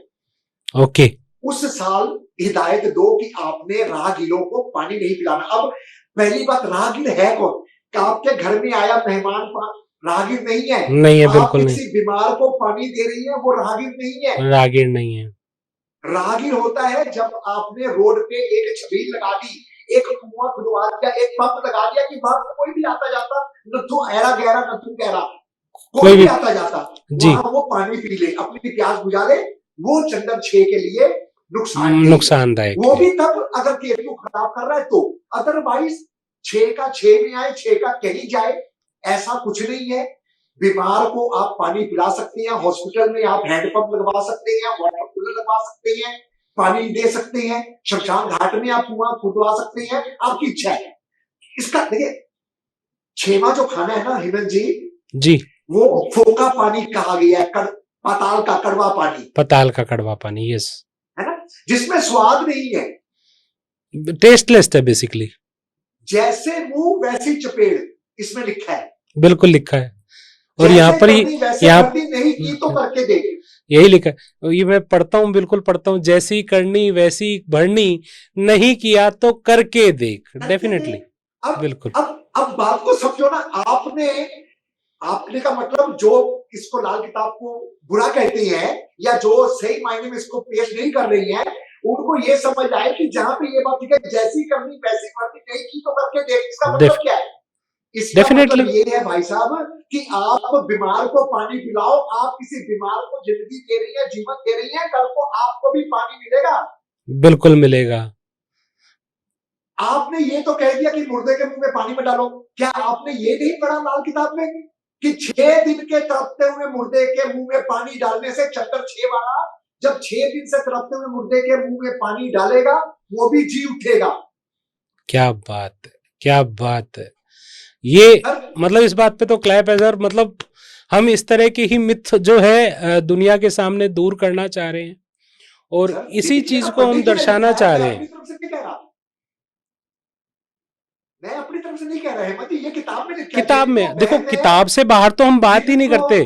Speaker 2: ओके, उस साल हिदायत दो कि आपने राहगीरों को पानी नहीं पिलाना। अब पहली बात, राहगीर है कौन? आपके घर में आया मेहमान राहगीर नहीं है, नहीं है, बिल्कुल नहीं। किसी बीमार को पानी दे रही है, वो राहगीर नहीं है, राहगीर नहीं है। राहगीर होता है जब आपने रोड पे एक छबील लगा दी, एक कुआं खुदवा दिया, एक पंप लगा दिया कि वहां कोई भी आता जाता, नथु ऐरा गहरा नथु गहरा, कोई भी आता जाता जी, वो पानी पी ले, अपनी प्यास बुझा ले, वो चंद्र 6 के लिए नुकसानदायक, वो भी तब अगर केतु खराब कर रहा है तो, अदरवाइज 6 का 6 में आए, 6 का कहीं जाए, ऐसा कुछ नहीं है। बीमार को आप पानी पिला सकते हैं, हॉस्पिटल में आप हैंडपंप लगवा सकते हैं, वाटर कूलर लगवा सकते हैं, पानी दे सकते हैं, शमशान घाट में आप कुआं खुदवा सकते हैं, आपकी इच्छा है। इसका देखिए 6वां जो खाना है ना हेमंत जी, वो फोका पानी कहा गया है, पाताल का कड़वा पानी, पाताल का कड़वा पानी, यस, है ना, जिसमें स्वाद नहीं है, टेस्टलेस है बेसिकली, जैसे मुंह वैसी चपेड़, इसमें लिखा है, बिल्कुल लिखा है।
Speaker 1: और यहाँ पर ही यहाँ
Speaker 2: नहीं की तो करके देख,
Speaker 1: यही लिखा है। ये मैं पढ़ता हूँ, बिल्कुल पढ़ता हूँ, जैसी करनी वैसी भरनी, नहीं किया तो करके देख। डेफिनेटली, बिल्कुल।
Speaker 2: अब बात को समझो ना, आपने का मतलब जो इसको लाल किताब को बुरा कहती है या जो सही मायने में इसको पेश नहीं कर रही है, उनको ये समझ आए कि जहां पे ये बात ठीक है, जैसी करनी वैसी भरनी, नहीं की तो करके देख। इसका मतलब क्या है? इसका मतलब ये है भाई साहब कि आप बीमार को पानी पिलाओ, आप किसी बीमार को जिंदगी दे रही है, जीवन दे रही है, कल को आपको भी पानी मिलेगा, बिल्कुल मिलेगा। आपने ये तो कह दिया कि मुर्दे के मुंह में पानी में डालो, क्या आपने ये नहीं पढ़ा लाल किताब में कि 6 दिन के तड़पते हुए मुर्दे के मुंह में पानी डालने से चक्कर 6 वाला, जब 6 दिन से तड़पते हुए मुर्दे के मुंह में पानी डालेगा वो भी जी उठेगा। क्या बात है, क्या बात है। ये मतलब इस बात पे तो क्लैप है सर। मतलब हम इस तरह की ही मिथ जो है दुनिया के सामने दूर करना चाह रहे हैं और इसी चीज को हम दर्शाना चाह रहे हैं। मैं अपनी तरफ से नहीं कह रहा है, ये किताब में लिखा है। किताब में देखो, किताब से बाहर तो हम बात ही नहीं करते।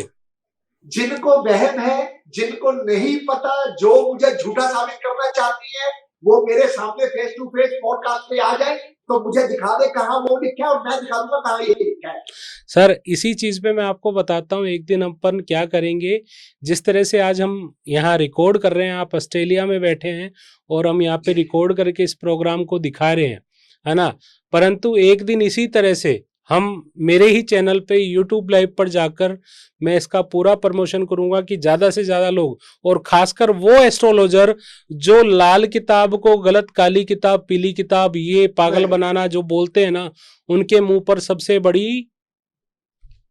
Speaker 2: जिनको वहम है, जिनको नहीं पता, जो मुझे झूठा साबित करना चाहती है, वो मेरे सामने फेस टू फेस पॉडकास्ट पे आ जाए तो मुझे दिखा दे कहां वो लिखा है और मैं दिखा दूंगा कहां ये लिखा है। सर इसी चीज पे मैं आपको बताता हूँ, एक दिन अपन क्या करेंगे। जिस तरह से आज हम यहाँ रिकॉर्ड कर रहे हैं, आप ऑस्ट्रेलिया में बैठे हैं और हम यहाँ पे रिकॉर्ड करके इस प्रोग्राम को दिखा रहे हैं, है ना। परंतु एक दिन इसी तरह से हम मेरे ही चैनल पे YouTube लाइव पर जाकर मैं इसका पूरा प्रमोशन करूंगा कि ज्यादा से ज्यादा लोग, और खासकर वो एस्ट्रोलॉजर जो लाल किताब को गलत काली किताब, पीली किताब, ये पागल बनाना जो बोलते हैं ना, उनके मुंह पर सबसे बड़ी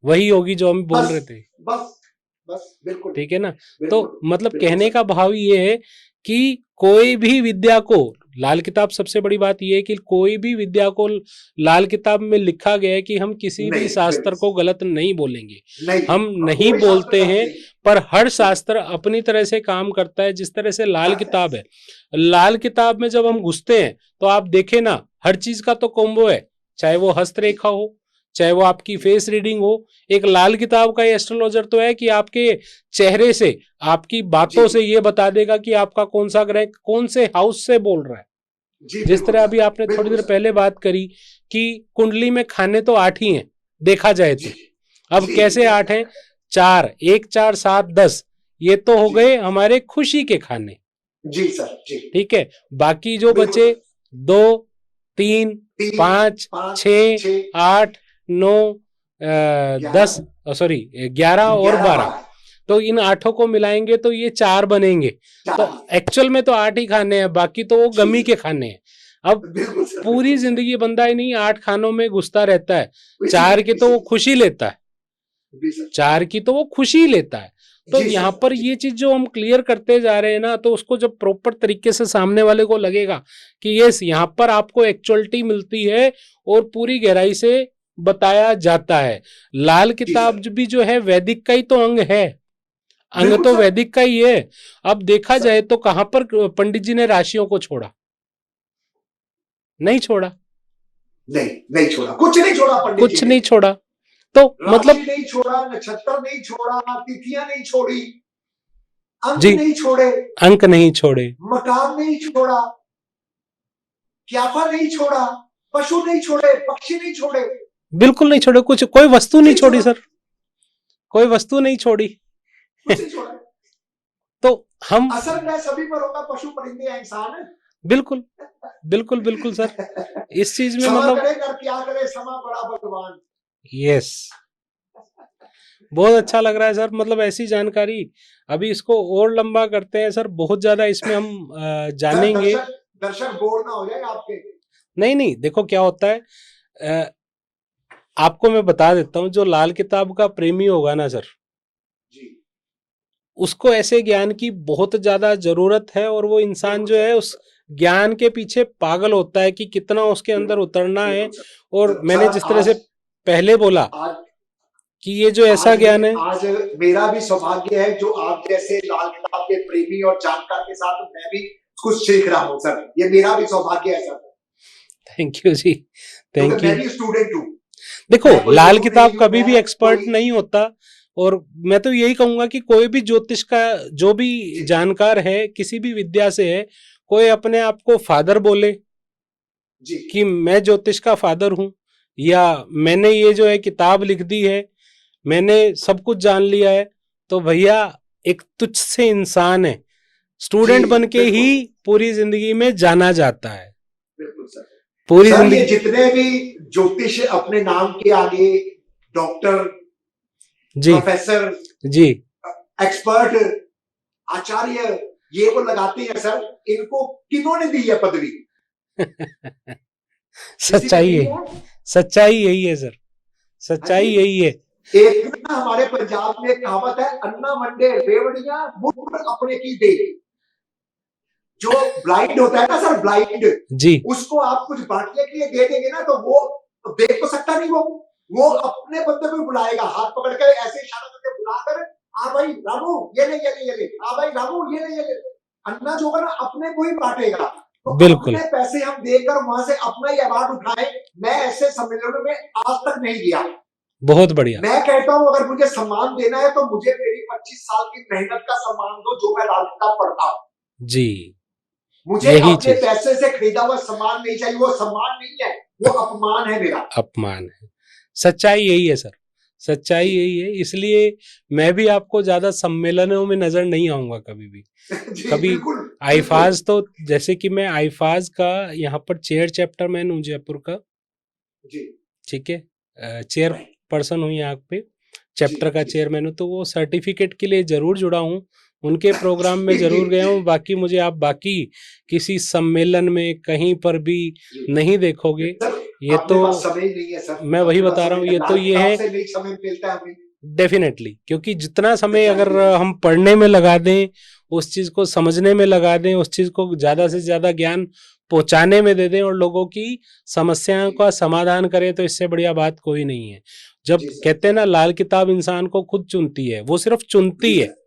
Speaker 2: वही होगी जो हम बोल रहे थे। बस बिल्कुल ठीक है ना। तो मतलब कहने का भाव ये है कि कोई भी विद्या को, लाल किताब सबसे बड़ी बात यह है कि कोई भी विद्या को लाल किताब में लिखा गया है कि हम किसी भी शास्त्र को गलत नहीं बोलेंगे, हम नहीं बोलते हैं, पर हर शास्त्र अपनी तरह से काम करता है। जिस तरह से लाल किताब है, लाल किताब में जब हम घुसते हैं तो आप देखें ना, हर चीज का तो कॉम्बो है, चाहे वो हस्तरेखा हो, चाहे वो आपकी फेस रीडिंग हो। एक लाल किताब का एस्ट्रोलॉजर तो है कि आपके चेहरे से, आपकी बातों से ये बता देगा कि आपका कौन सा ग्रह कौन से हाउस से बोल रहा है। जिस तरह अभी आपने थोड़ी देर पहले बात करी कि कुंडली में खाने तो 8 ही हैं देखा जाए तो, अब कैसे 8 हैं? 4, 1, 4, 7, 10, ये तो हो गए हमारे खुशी के खाने। जी सर, जी ठीक है। बाकी जो बचे 2, 3, 5, 6, 8, 9, 10, सॉरी 11 और 12, तो इन 8 को मिलाएंगे तो ये 4 बनेंगे। तो एक्चुअल में तो 8 ही खाने हैं, बाकी तो वो गमी के खाने हैं। अब पूरी जिंदगी बंदा ही नहीं 8 खानों में घुसता रहता है, 4 की तो वो खुशी लेता है, 4 की तो वो खुशी लेता है। तो यहाँ पर ये चीज जो हम क्लियर करते जा रहे हैं ना, तो उसको जब प्रॉपर तरीके से सामने वाले को लगेगा कि यस यहाँ पर आपको एक्चुअलिटी मिलती है और पूरी गहराई से बताया जाता है। लाल किताब भी जो है वैदिक का ही तो अंग है, अंग तो वैदिक का ही है। अब देखा जाए तो कहां पर पंडित जी ने राशियों को छोड़ा? नहीं छोड़ा, नहीं छोड़ा, कुछ नहीं छोड़ा, पंडित कुछ नहीं छोड़ा। तो मतलब नहीं छोड़ा, नक्षत्र नहीं छोड़ा, तिथियां नहीं छोड़ी, अंक नहीं छोड़े, अंक नहीं छोड़े, मकान नहीं छोड़ा, क्याफा नहीं छोड़ा, पशु नहीं छोड़े, पक्षी नहीं छोड़े, बिल्कुल नहीं छोड़े, कुछ कोई वस्तु नहीं छोड़ी सर, कोई वस्तु नहीं छोड़ी। तो हम असर में सभी पर होगा, पशु परिंदे या इंसान। बिल्कुल बिल्कुल बिल्कुल सर, इस चीज में मतलब क्या करे, समा बड़ा भगवान। यस, बहुत अच्छा लग रहा है सर। मतलब ऐसी जानकारी, अभी इसको और लंबा करते हैं सर, बहुत ज्यादा इसमें हम जानेंगे। दर्शक बोर ना हो जाए आपके। नहीं, देखो क्या होता है, आपको मैं बता देता हूं, जो लाल किताब का प्रेमी होगा ना सर, उसको ऐसे ज्ञान की बहुत ज्यादा जरूरत है, और वो इंसान जो है उस ज्ञान के पीछे पागल होता है कि कितना उसके अंदर उतरना है। और मैंने जिस तरह से पहले बोला कि ये जो ऐसा ज्ञान है, आज मेरा भी सौभाग्य है जो आप जैसे लाल किताब के प्रेमी और जानकार के साथ मैं भी कुछ सीख रहा हूँ सर, ये मेरा भी सौभाग्य है sir. Thank you ji, thank you. मैं भी स्टूडेंट हूँ।
Speaker 1: देखो
Speaker 2: मैं कोई
Speaker 1: लाल
Speaker 2: गुरु
Speaker 1: किताब
Speaker 2: नहीं हूँ,
Speaker 1: कभी भी
Speaker 2: मैं
Speaker 1: एक्सपर्ट
Speaker 2: कोई
Speaker 1: नहीं होता। और मैं तो यही कहूंगा कि कोई भी ज्योतिष का जो भी
Speaker 2: जी
Speaker 1: जानकार है, किसी भी विद्या से है, कोई अपने आप को फादर बोले
Speaker 2: जी
Speaker 1: कि मैं ज्योतिष का फादर हूं, या मैंने ये जो है किताब लिख दी है, मैंने सब कुछ जान लिया है, तो भैया एक तुच्छ से इंसान है,
Speaker 2: जी
Speaker 1: स्टूडेंट बन के ही
Speaker 2: बिल्कुल
Speaker 1: पूरी जिंदगी में जाना जाता है,
Speaker 2: बिल्कुल सर।
Speaker 1: पूरी
Speaker 2: सर ये
Speaker 1: जिंदगी।
Speaker 2: जितने भी ज्योतिष अपने नाम के आगे डॉक्टर,
Speaker 1: जी
Speaker 2: प्रोफेसर,
Speaker 1: जी।
Speaker 2: एक्सपर्ट, आचार्य ये वो लगाते हैं सर, इनको किन्होंने दी है पदवी? किसी ने
Speaker 1: सच्चाई
Speaker 2: दी
Speaker 1: यही,
Speaker 2: है?
Speaker 1: सच्चाई यही है सर,
Speaker 2: हाँ जी।
Speaker 1: सच्चाई यही है।
Speaker 2: एक ना हमारे पंजाब में कहावत है, अन्ना मंडे रेवड़ियां मुठ अपने की दे। जो ब्लाइंड होता है ना सर, ब्लाइंड,
Speaker 1: जी
Speaker 2: उसको आप कुछ बांटने के लिए दे देंगे ना, तो वो देख तो सकता नहीं, वो अपने बंदे को बुलाएगा, हाथ पकड़ के ऐसे इशारा करके बुलाकर, हाँ भाई रामू ये ले, ये ले, ये ले, हाँ भाई रामू ये ले, ये ले। अन्ना जो होगा ना अपने को ही बांटेगा। तो
Speaker 1: बिल्कुल,
Speaker 2: अपने पैसे हम देकर वहां से अपना ही अवार्ड उठाए। मैं ऐसे सम्मेलनों में आज तक नहीं गया।
Speaker 1: बहुत बढ़िया।
Speaker 2: मैं कहता हूं अगर मुझे सम्मान देना है तो मुझे मेरी 25 साल की मेहनत का सम्मान दो, जो मैं लाल किताब पढ़ता हूं।
Speaker 1: जी,
Speaker 2: मुझे
Speaker 1: यही
Speaker 2: अपने
Speaker 1: चीज,
Speaker 2: पैसे से खरीदा हुआ सम्मान नहीं चाहिए, वो सम्मान नहीं है, वो अपमान है मेरा।
Speaker 1: अपमान है। सच्चाई यही है सर, सच्चाई
Speaker 2: जी
Speaker 1: यही है। इसलिए मैं भी आपको ज्यादा सम्मेलनों में नजर नहीं आऊंगा कभी भी।
Speaker 2: जी
Speaker 1: कभी
Speaker 2: बिल्कुल बिल्कुल।
Speaker 1: आईफाज, तो जैसे कि मैं आईफाज का यहाँ पर चेयर चैप्टर मैन हूँ जयपुर का,
Speaker 2: जी
Speaker 1: ठीक है, चेयर पर्सन हूँ यहाँ पे,
Speaker 2: जी
Speaker 1: चैप्टर का
Speaker 2: जी
Speaker 1: चेयरमैन हूँ, तो वो सर्टिफिकेट के लिए जरूर जुड़ा हूँ, उनके प्रोग्राम में जरूर गया हूँ। बाकी मुझे आप बाकी किसी सम्मेलन में कहीं पर भी
Speaker 2: जी
Speaker 1: नहीं देखोगे।
Speaker 2: सर,
Speaker 1: ये
Speaker 2: अपने
Speaker 1: तो
Speaker 2: पास समय ही नहीं है सर,
Speaker 1: मैं वही
Speaker 2: अपने पास
Speaker 1: बता रहा हूँ,
Speaker 2: समय
Speaker 1: ये तो
Speaker 2: लाल
Speaker 1: ये
Speaker 2: किताब
Speaker 1: है
Speaker 2: से नहीं समय मिलता है हमें।
Speaker 1: डेफिनेटली, क्योंकि जितना समय
Speaker 2: सच्चाई
Speaker 1: अगर
Speaker 2: ये है।
Speaker 1: हम पढ़ने में लगा दें, उस चीज को समझने में लगा दें, उस चीज को ज्यादा से ज्यादा ज्ञान पहुंचाने में दे दें और लोगों की समस्याओं
Speaker 2: जी
Speaker 1: का समाधान करें, तो इससे बढ़िया बात कोई नहीं है। जब
Speaker 2: जी सर,
Speaker 1: कहते हैं ना लाल किताब इंसान को खुद चुनती है, वो सिर्फ
Speaker 2: जी
Speaker 1: चुनती है,
Speaker 2: सर,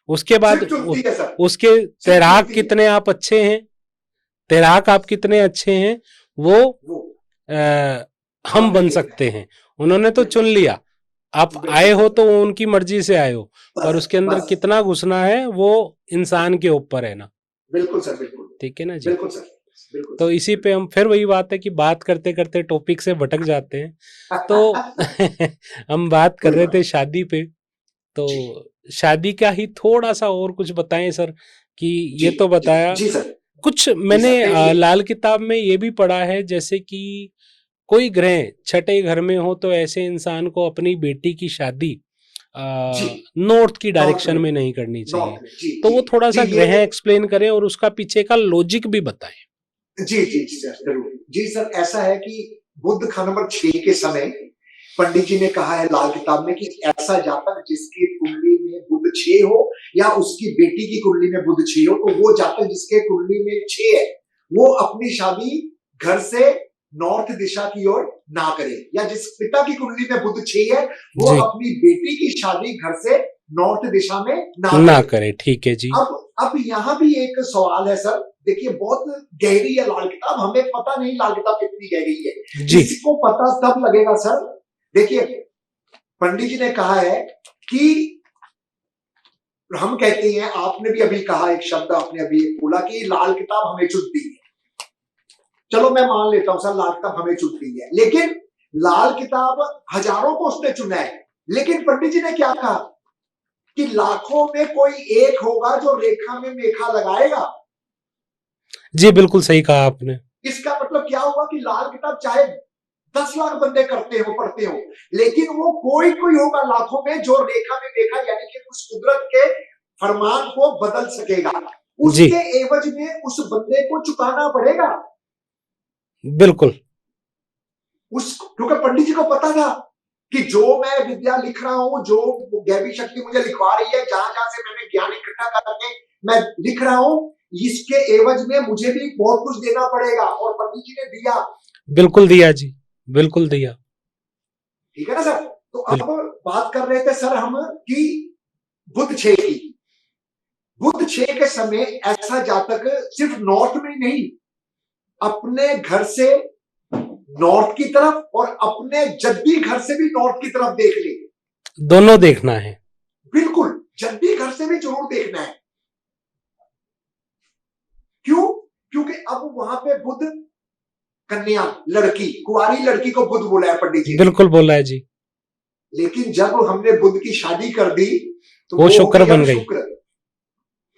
Speaker 1: उसके बाद
Speaker 2: सिर्फ चुनती है सर,
Speaker 1: उसके
Speaker 2: सिर्फ
Speaker 1: तैराक
Speaker 2: चुनती है
Speaker 1: कितने आप अच्छे हैं, तैराक आप कितने अच्छे हैं, वो
Speaker 2: वो
Speaker 1: हम
Speaker 2: आपने
Speaker 1: बन
Speaker 2: देखना है।
Speaker 1: सकते हैं। उन्होंने तो चुन
Speaker 2: बिल्कुल
Speaker 1: लिया, आप आए
Speaker 2: बिल्कुल
Speaker 1: हो
Speaker 2: सर,
Speaker 1: तो वो उनकी मर्जी से आए हो, पर
Speaker 2: बस
Speaker 1: उसके अंदर
Speaker 2: बस
Speaker 1: कितना घुसना है वो इंसान के ऊपर है ना।
Speaker 2: बिल्कुल सर, बिल्कुल
Speaker 1: ठीक है ना जी।
Speaker 2: बिल्कुल सर, बिल्कुल
Speaker 1: तो
Speaker 2: सर,
Speaker 1: इसी पे
Speaker 2: बिल्कुल।
Speaker 1: हम फिर वही बात है कि बात करते करते टॉपिक से भटक जाते हैं। तो हम बात कर
Speaker 2: कोई
Speaker 1: रहे
Speaker 2: बात
Speaker 1: थे
Speaker 2: नहीं।
Speaker 1: शादी पे, तो
Speaker 2: जी
Speaker 1: शादी का ही थोड़ा सा और कुछ बताएं सर, कि
Speaker 2: जी
Speaker 1: ये तो
Speaker 2: जी
Speaker 1: बताया
Speaker 2: जी सर,
Speaker 1: कुछ
Speaker 2: जी
Speaker 1: मैंने
Speaker 2: सर, देखिए
Speaker 1: लाल किताब में ये भी पढ़ा है, जैसे कि कोई ग्रह छठे घर में हो तो ऐसे इंसान को अपनी बेटी की शादी
Speaker 2: जी
Speaker 1: नॉर्थ की
Speaker 2: नॉर्थ
Speaker 1: डायरेक्शन
Speaker 2: में,
Speaker 1: में नहीं करनी चाहिए।
Speaker 2: नॉर्थ में, जी
Speaker 1: तो
Speaker 2: जी
Speaker 1: वो थोड़ा
Speaker 2: जी
Speaker 1: सा
Speaker 2: ये
Speaker 1: ग्रह एक्सप्लेन करें और उसका पीछे का लॉजिक भी बताएं।
Speaker 2: जी जी जी सर, जरूर जी सर। ऐसा है कि बुद्ध का नंबर 6 के समय पंडित जी ने कहा है लाल किताब में कि ऐसा जातक जिसकी कुंडली में बुध 6 हो या उसकी बेटी की कुंडली में बुध 6 हो, तो वो जातक जिसके कुंडली में 6 है वो अपनी शादी घर से नॉर्थ दिशा की ओर ना करे, या जिस पिता की कुंडली में बुध 6 है वो
Speaker 1: जी,
Speaker 2: अपनी बेटी की शादी घर से नॉर्थ दिशा में ना
Speaker 1: ना
Speaker 2: करे।
Speaker 1: करे, ठीक है जी।
Speaker 2: अब यहाँ भी एक सवाल है सर, देखिए बहुत गहरी है लाल किताब, हमें पता नहीं लाल किताब कितनी गहरी है,
Speaker 1: जी
Speaker 2: इसको पता तब लगेगा सर। देखिए पंडित जी ने कहा है कि हम कहते हैं, आपने भी अभी कहा एक शब्द, आपने अभी बोला कि लाल किताब हमें चुनती है। चलो मैं मान लेता हूं सर लाल किताब हमें चुनती है, लेकिन लाल किताब हजारों को उसने चुना है, लेकिन पंडित जी ने क्या कहा कि लाखों में कोई एक होगा जो रेखा में मेखा लगाएगा।
Speaker 1: जी, बिल्कुल सही कहा आपने।
Speaker 2: इसका मतलब क्या होगा कि लाल किताब चाहे 10 लाख बंदे करते हो पढ़ते हो, लेकिन वो कोई कोई होगा लाखों में जो रेखा में देखा, यानी कि उस कुदरत के फरमान को बदल सकेगा।
Speaker 1: जी
Speaker 2: उसके एवज में उस बंदे को चुकाना पड़ेगा।
Speaker 1: बिल्कुल।
Speaker 2: उस क्योंकि पंडित जी को पता था कि जो मैं विद्या लिख रहा हूं, जो गैवी शक्ति मुझे लिखवा रही है, जहां जहां से मैंने ज्ञान इकट्ठा करके मैं लिख रहा हूं, इसके एवज में मुझे भी बहुत कुछ देना पड़ेगा, और पंडित जी ने दिया।
Speaker 1: बिल्कुल दिया जी, बिल्कुल दिया।
Speaker 2: ठीक है ना सर। तो अब
Speaker 1: बिल्कुल
Speaker 2: बात कर रहे थे सर हम कि बुध 6 की, बुध 6 के समय ऐसा जातक सिर्फ नॉर्थ में नहीं, अपने घर से नॉर्थ की तरफ और अपने जद्दी घर से भी नॉर्थ की तरफ देख ले।
Speaker 1: दोनों देखना है,
Speaker 2: बिल्कुल, जद्दी घर से भी जरूर देखना है। क्यों? क्योंकि अब वहां पे बुध कन्या लड़की, कुंवारी लड़की को बुध बोला है पंडित जी।
Speaker 1: बिल्कुल बोला है जी।
Speaker 2: लेकिन जब हमने बुध की शादी कर दी तो
Speaker 1: वो शुक्र बन गई।
Speaker 2: शुक्र।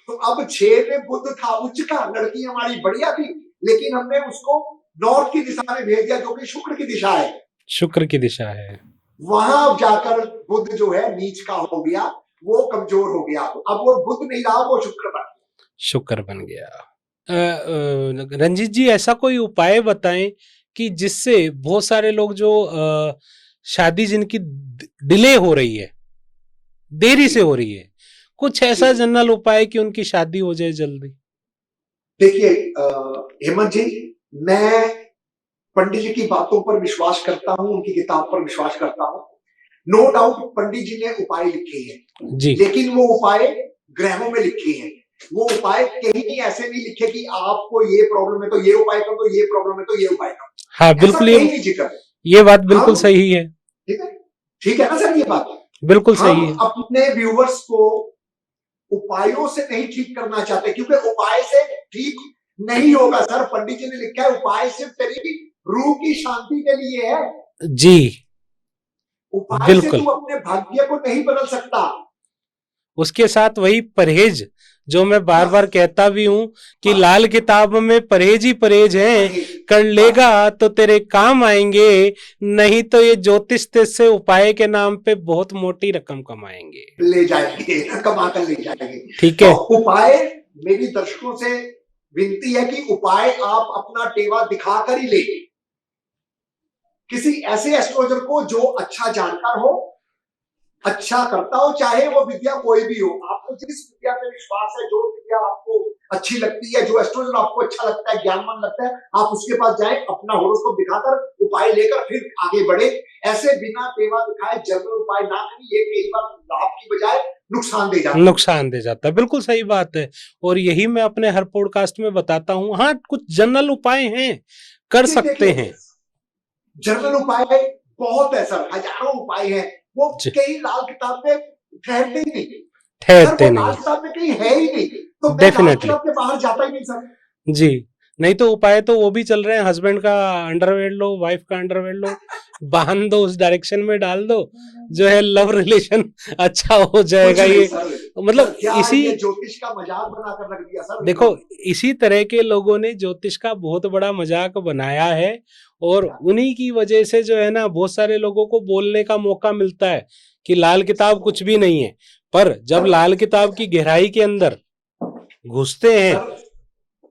Speaker 2: तो अब 6 में बुध था उच्च का, लड़की हमारी बढ़िया थी, लेकिन हमने उसको नॉर्थ की दिशा में भेज दिया जो कि शुक्र की दिशा है।
Speaker 1: शुक्र की दिशा है।
Speaker 2: वहां जाकर बुध जो है नीच का हो गया, वो कमजोर हो गया। अब वो बुध नहीं रहा, वो शुक्र बन गया।
Speaker 1: शुक्र बन गया। रंजीत जी, ऐसा कोई उपाय बताएं कि जिससे बहुत सारे लोग जो शादी जिनकी डिले हो रही है, देरी से हो रही है, कुछ ऐसा जनरल उपाय कि उनकी शादी हो जाए जल्दी।
Speaker 2: देखिए हेमंत जी, मैं पंडित जी की बातों पर विश्वास करता हूं, उनकी किताब पर विश्वास करता हूं। नो डाउट पंडित जी ने उपाय लिखे हैं जी, लेकिन वो उपाय ग्रहों में लिखे हैं। वो उपाय कहीं ऐसे नहीं लिखे कि आपको ये प्रॉब्लम है तो ये उपाय करो, ये प्रॉब्लम है तो ये उपाय करो।
Speaker 1: हाँ बिल्कुल, ये बात बिल्कुल सही है।
Speaker 2: ठीक है ना सर, ये बात
Speaker 1: बिल्कुल सही है।
Speaker 2: अपने व्यूवर्स को उपायों से नहीं ठीक करना चाहते, क्योंकि उपाय से ठीक नहीं होगा सर। पंडित जी ने लिखा है उपाय सिर्फ तेरी रूह की शांति के लिए है
Speaker 1: जी।
Speaker 2: उपाय से तू अपने भाग्य को नहीं बदल सकता।
Speaker 1: उसके साथ वही परहेज जो मैं बार बार कहता भी हूं कि लाल किताब में परहेज ही परहेज है, कर लेगा तो तेरे काम आएंगे, नहीं तो ये ज्योतिष से उपाय के नाम पे बहुत मोटी रकम कमाएंगे,
Speaker 2: ले जाएंगे, कमा कर ले जाएंगे।
Speaker 1: ठीक है।
Speaker 2: तो उपाय, मेरी दर्शकों से विनती है कि उपाय आप अपना टेवा दिखाकर ही ले, किसी ऐसे एस्ट्रोलॉजर को जो अच्छा जानकार हो, अच्छा करता हो, चाहे वो विद्या कोई भी हो। आपको जिस विद्या पे विश्वास है, जो विद्या आपको अच्छी लगती है, जो एस्ट्रोलॉजर आपको अच्छा लगता है, ज्ञानवान लगता है, आप उसके पास जाएं, अपना होरोस्कोप दिखाकर उपाय लेकर फिर आगे बढ़े। ऐसे बिना टेवा दिखाए जनरल उपाय ना करें, ये कई बार लाभ की बजाय नुकसान दे जाता है।
Speaker 1: बिल्कुल सही बात है, और यही मैं अपने हर पॉडकास्ट में बताता हूँ। हाँ, कुछ जनरल उपाय हैं, कर सकते हैं।
Speaker 2: जनरल उपाय बहुत है सर, हजारों उपाय हैं, वो कई लाल किताब में ठहरते ही नहीं, लाल किताब में कहीं है ही नहीं, तो मैं लाल किताब के बाहर जाता ही नहीं सर
Speaker 1: जी। नहीं तो उपाय तो वो भी चल रहे हैं, हस्बैंड का अंडरवेयर लो, वाइफ का अंडरवेयर लो, बांध दो, उस डायरेक्शन में डाल दो, जो है लव रिलेशन अच्छा हो जाएगा। ये मतलब इसी
Speaker 2: ज्योतिष का मजाक बनाकर रख दिया सर।
Speaker 1: देखो, इसी तरह के लोगों ने ज्योतिष का बहुत बड़ा मजाक बनाया है, और उन्हीं की वजह से जो है ना, बहुत सारे लोगों को बोलने का मौका मिलता है कि लाल किताब कुछ भी नहीं है। पर जब लाल किताब की गहराई के अंदर घुसते हैं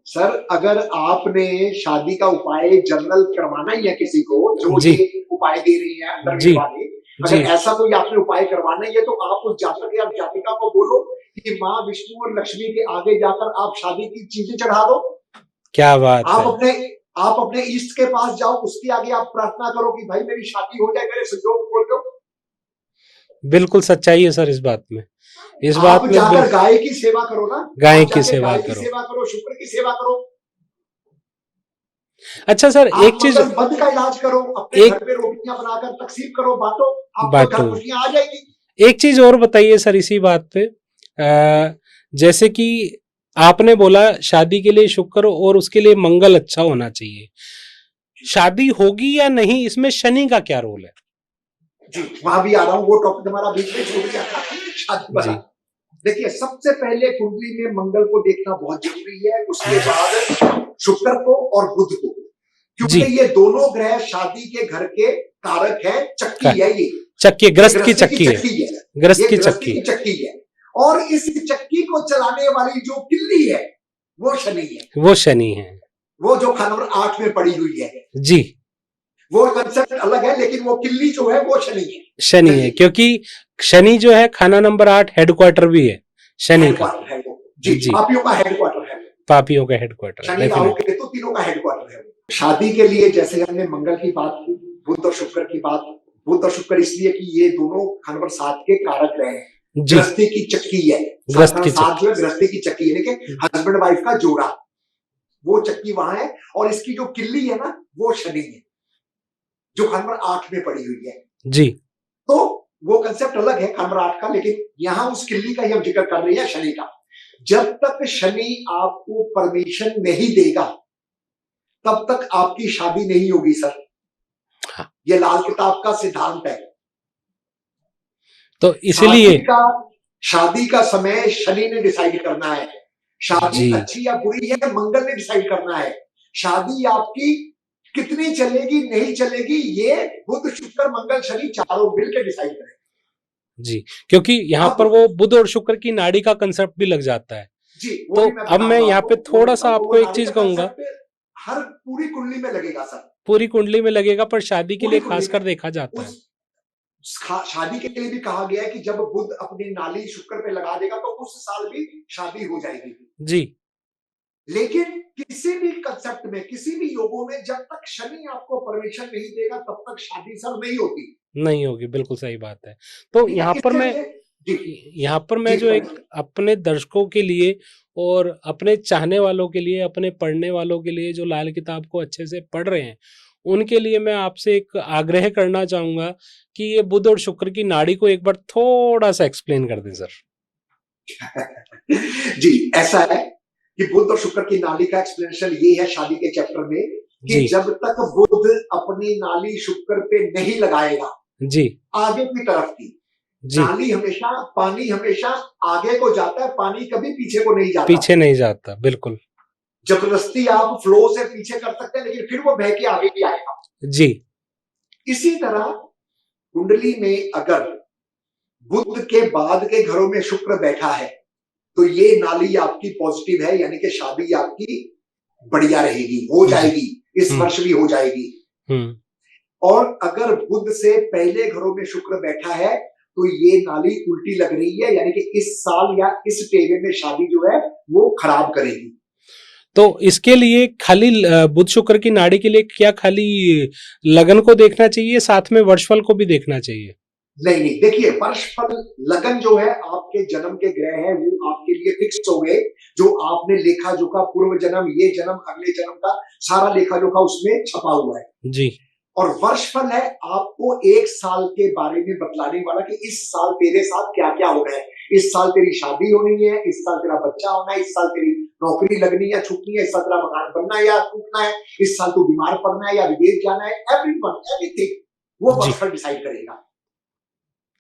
Speaker 2: सर, अगर आपने शादी का उपाय जनरल करवाना ही है किसी को, जो ये उपाय दे रही है अंदर वाले, अगर ऐसा कोई आपने उपाय करवाना ही है, तो आप उस जातक या जातिका को बोलो कि माँ विष्णु और लक्ष्मी के आगे जाकर आप शादी की चीजें चढ़ा दो।
Speaker 1: क्या बात है।
Speaker 2: आप अपने ईष्ट के पास जाओ, उसके आगे आप प्रार्थना करो कि भाई मेरी शादी हो जाए, मेरे संजोग खोल दो।
Speaker 1: बिल्कुल सच्चाई है सर इस बात में। इस बात में
Speaker 2: जाकर गाय की सेवा करो ना,
Speaker 1: गाय की सेवा करो,
Speaker 2: शुक्र की सेवा करो।
Speaker 1: अच्छा सर, एक चीज,
Speaker 2: बद का इलाज करो, अपने घर पे रोटियां बनाकर तकसीम करो, बांटो, आपको घर खुशियां आ जाएगी।
Speaker 1: एक चीज और बताइए सर इसी बात पे, जैसे कि आपने बोला शादी के लिए शुक्र और उसके लिए मंगल अच्छा होना चाहिए, शादी होगी या नहीं इसमें शनि का क्या रोल है?
Speaker 2: जी, वहां भी आ रहा हूँ, वो टॉपिक हमारा बीच में छूट गया था, शादी वाला। देखिए, सबसे पहले कुंडली में मंगल को देखना बहुत जरूरी है, उसके बाद शुक्र को और बुध को, क्योंकि ये दोनों ग्रह शादी के घर के कारक है। चक्की है, ये
Speaker 1: चक्की, ग्रस्त की चक्की है, ग्रस्त की
Speaker 2: चक्की है। और इस चक्की को चलाने वाली जो किल्ली है वो शनि है, वो जो खाना नंबर 8 में पड़ी हुई है
Speaker 1: जी।
Speaker 2: वो कंसेप्ट अलग है, लेकिन वो किल्ली जो है वो
Speaker 1: शनि है, क्योंकि शनि जो है खाना नंबर 8 हेडक्वार्टर भी है शनि का।
Speaker 2: जी, पापियों का हेडक्वार्टर है,
Speaker 1: पापियों का हेडक्वार्टर,
Speaker 2: शनि राहु केतु तीनों का हेडक्वार्टर है। शादी के लिए जैसे हमने मंगल की बात की, बुध और शुक्र की बात, बुध और शुक्र इसलिए कि ये दोनों खाना नंबर 7 के कारक रहे हैं, गृहस्थी की चक्की है, गृहस्थी की चक्की है, हस्बैंड वाइफ का जोड़ा, वो चक्की वहां है, और इसकी जो किल्ली है ना वो शनि है। जो खान नंबर 8 में पड़ी हुई है।
Speaker 1: जी।
Speaker 2: तो वो कंसेप्ट अलग है खान नंबर 8 का, लेकिन यहां उस किल्ली का ही हम जिक्र कर रहे हैं, शनि का। जब तक शनि आपको परमिशन नहीं देगा तब तक आपकी शादी नहीं होगी सर।
Speaker 1: हाँ।
Speaker 2: ये लाल किताब का सिद्धांत है।
Speaker 1: तो इसलिए
Speaker 2: शादी का समय शनि ने डिसाइड करना है। शादी अच्छी या बुरी है मंगल ने डिसाइड करना है। शादी आपकी कितनी चलेगी नहीं चलेगी ये बुध शुक्र मंगल शनि चारों मिलकर डिसाइड करें। जी,
Speaker 1: क्योंकि यहाँ पर वो बुध और शुक्र की नाड़ी का कंसेप्ट भी लग जाता है।
Speaker 2: जी,
Speaker 1: तो अब मैं यहाँ पे थोड़ा सा आपको एक चीज कहूंगा,
Speaker 2: हर पूरी कुंडली में लगेगा सर,
Speaker 1: पूरी कुंडली में लगेगा, पर शादी के लिए खासकर देखा जाता है।
Speaker 2: शादी के लिए भी कहा गया है कि जब बुध अपनी नाली शुक्र पे लगा देगा तो उस साल भी शादी हो जाएगी। जी, लेकिन किसी भी कंसेप्ट में, किसी भी योगों में जब तक शनि आपको परमिशन नहीं देगा तब तक शादी सर नहीं होती, नहीं होगी। बिल्कुल सही बात है। तो यहाँ पर मैं जो एक अपने दर्शकों के लिए और अपने चाहने वालों के लिए, अपने पढ़ने वालों के लिए जो लाल किताब को अच्छे से पढ़ रहे हैं, उनके लिए मैं आपसे एक आग्रह करना चाहूंगा कि ये बुध और शुक्र की नाड़ी को एक बार थोड़ा सा एक्सप्लेन कर दें सर। जी, ऐसा है कि बुध और शुक्र की नाली का एक्सप्लेनेशन ये है शादी के चैप्टर में कि जब तक बुध अपनी नाली शुक्र पे नहीं लगाएगा जी, आगे की तरफ की नाली हमेशा, पानी हमेशा आगे को जाता है, पानी कभी पीछे को नहीं जाता, पीछे नहीं जाता। बिल्कुल, जबरदस्ती आप फ्लो से पीछे कर सकते हैं लेकिन फिर वो बह के आगे भी आएगा। जी, इसी तरह कुंडली में अगर बुध के बाद के घरों में शुक्र बैठा है तो ये नाली आपकी पॉजिटिव है, यानी कि शादी आपकी बढ़िया रहेगी, हो जाएगी, इस वर्ष भी हो जाएगी। और अगर बुध से पहले घरों में शुक्र बैठा है तो ये नाली उल्टी लग रही है, यानी कि इस साल या इस टेबल में शादी जो है वो खराब करेगी। तो इसके लिए खाली बुध शुक्र की नाड़ी के लिए क्या खाली लगन को देखना चाहिए, साथ में वर्षफल को भी देखना चाहिए? नहीं नहीं, देखिए वर्षफल लगन जो है आपके जन्म के ग्रह है वो आपके लिए फिक्स हो गए, जो आपने लेखा जोखा पूर्व जन्म, ये जन्म, अगले जन्म का सारा लेखा जोखा उसमें छपा हुआ है जी। और वर्षफल है आपको एक साल के बारे में बतलाने वाला कि इस साल तेरे साथ क्या क्या हो रहा है, इस साल तेरी शादी होनी है, इस साल तेरा बच्चा होना है, इस साल तेरी नौकरी लगनी है छूटनी है, इस साल तेरा मकान बनना है या टूटना है, इस साल तू बीमार पड़ना है या विदेश जाना है, एवरीथिंग वो वर्षफल डिसाइड करेगा।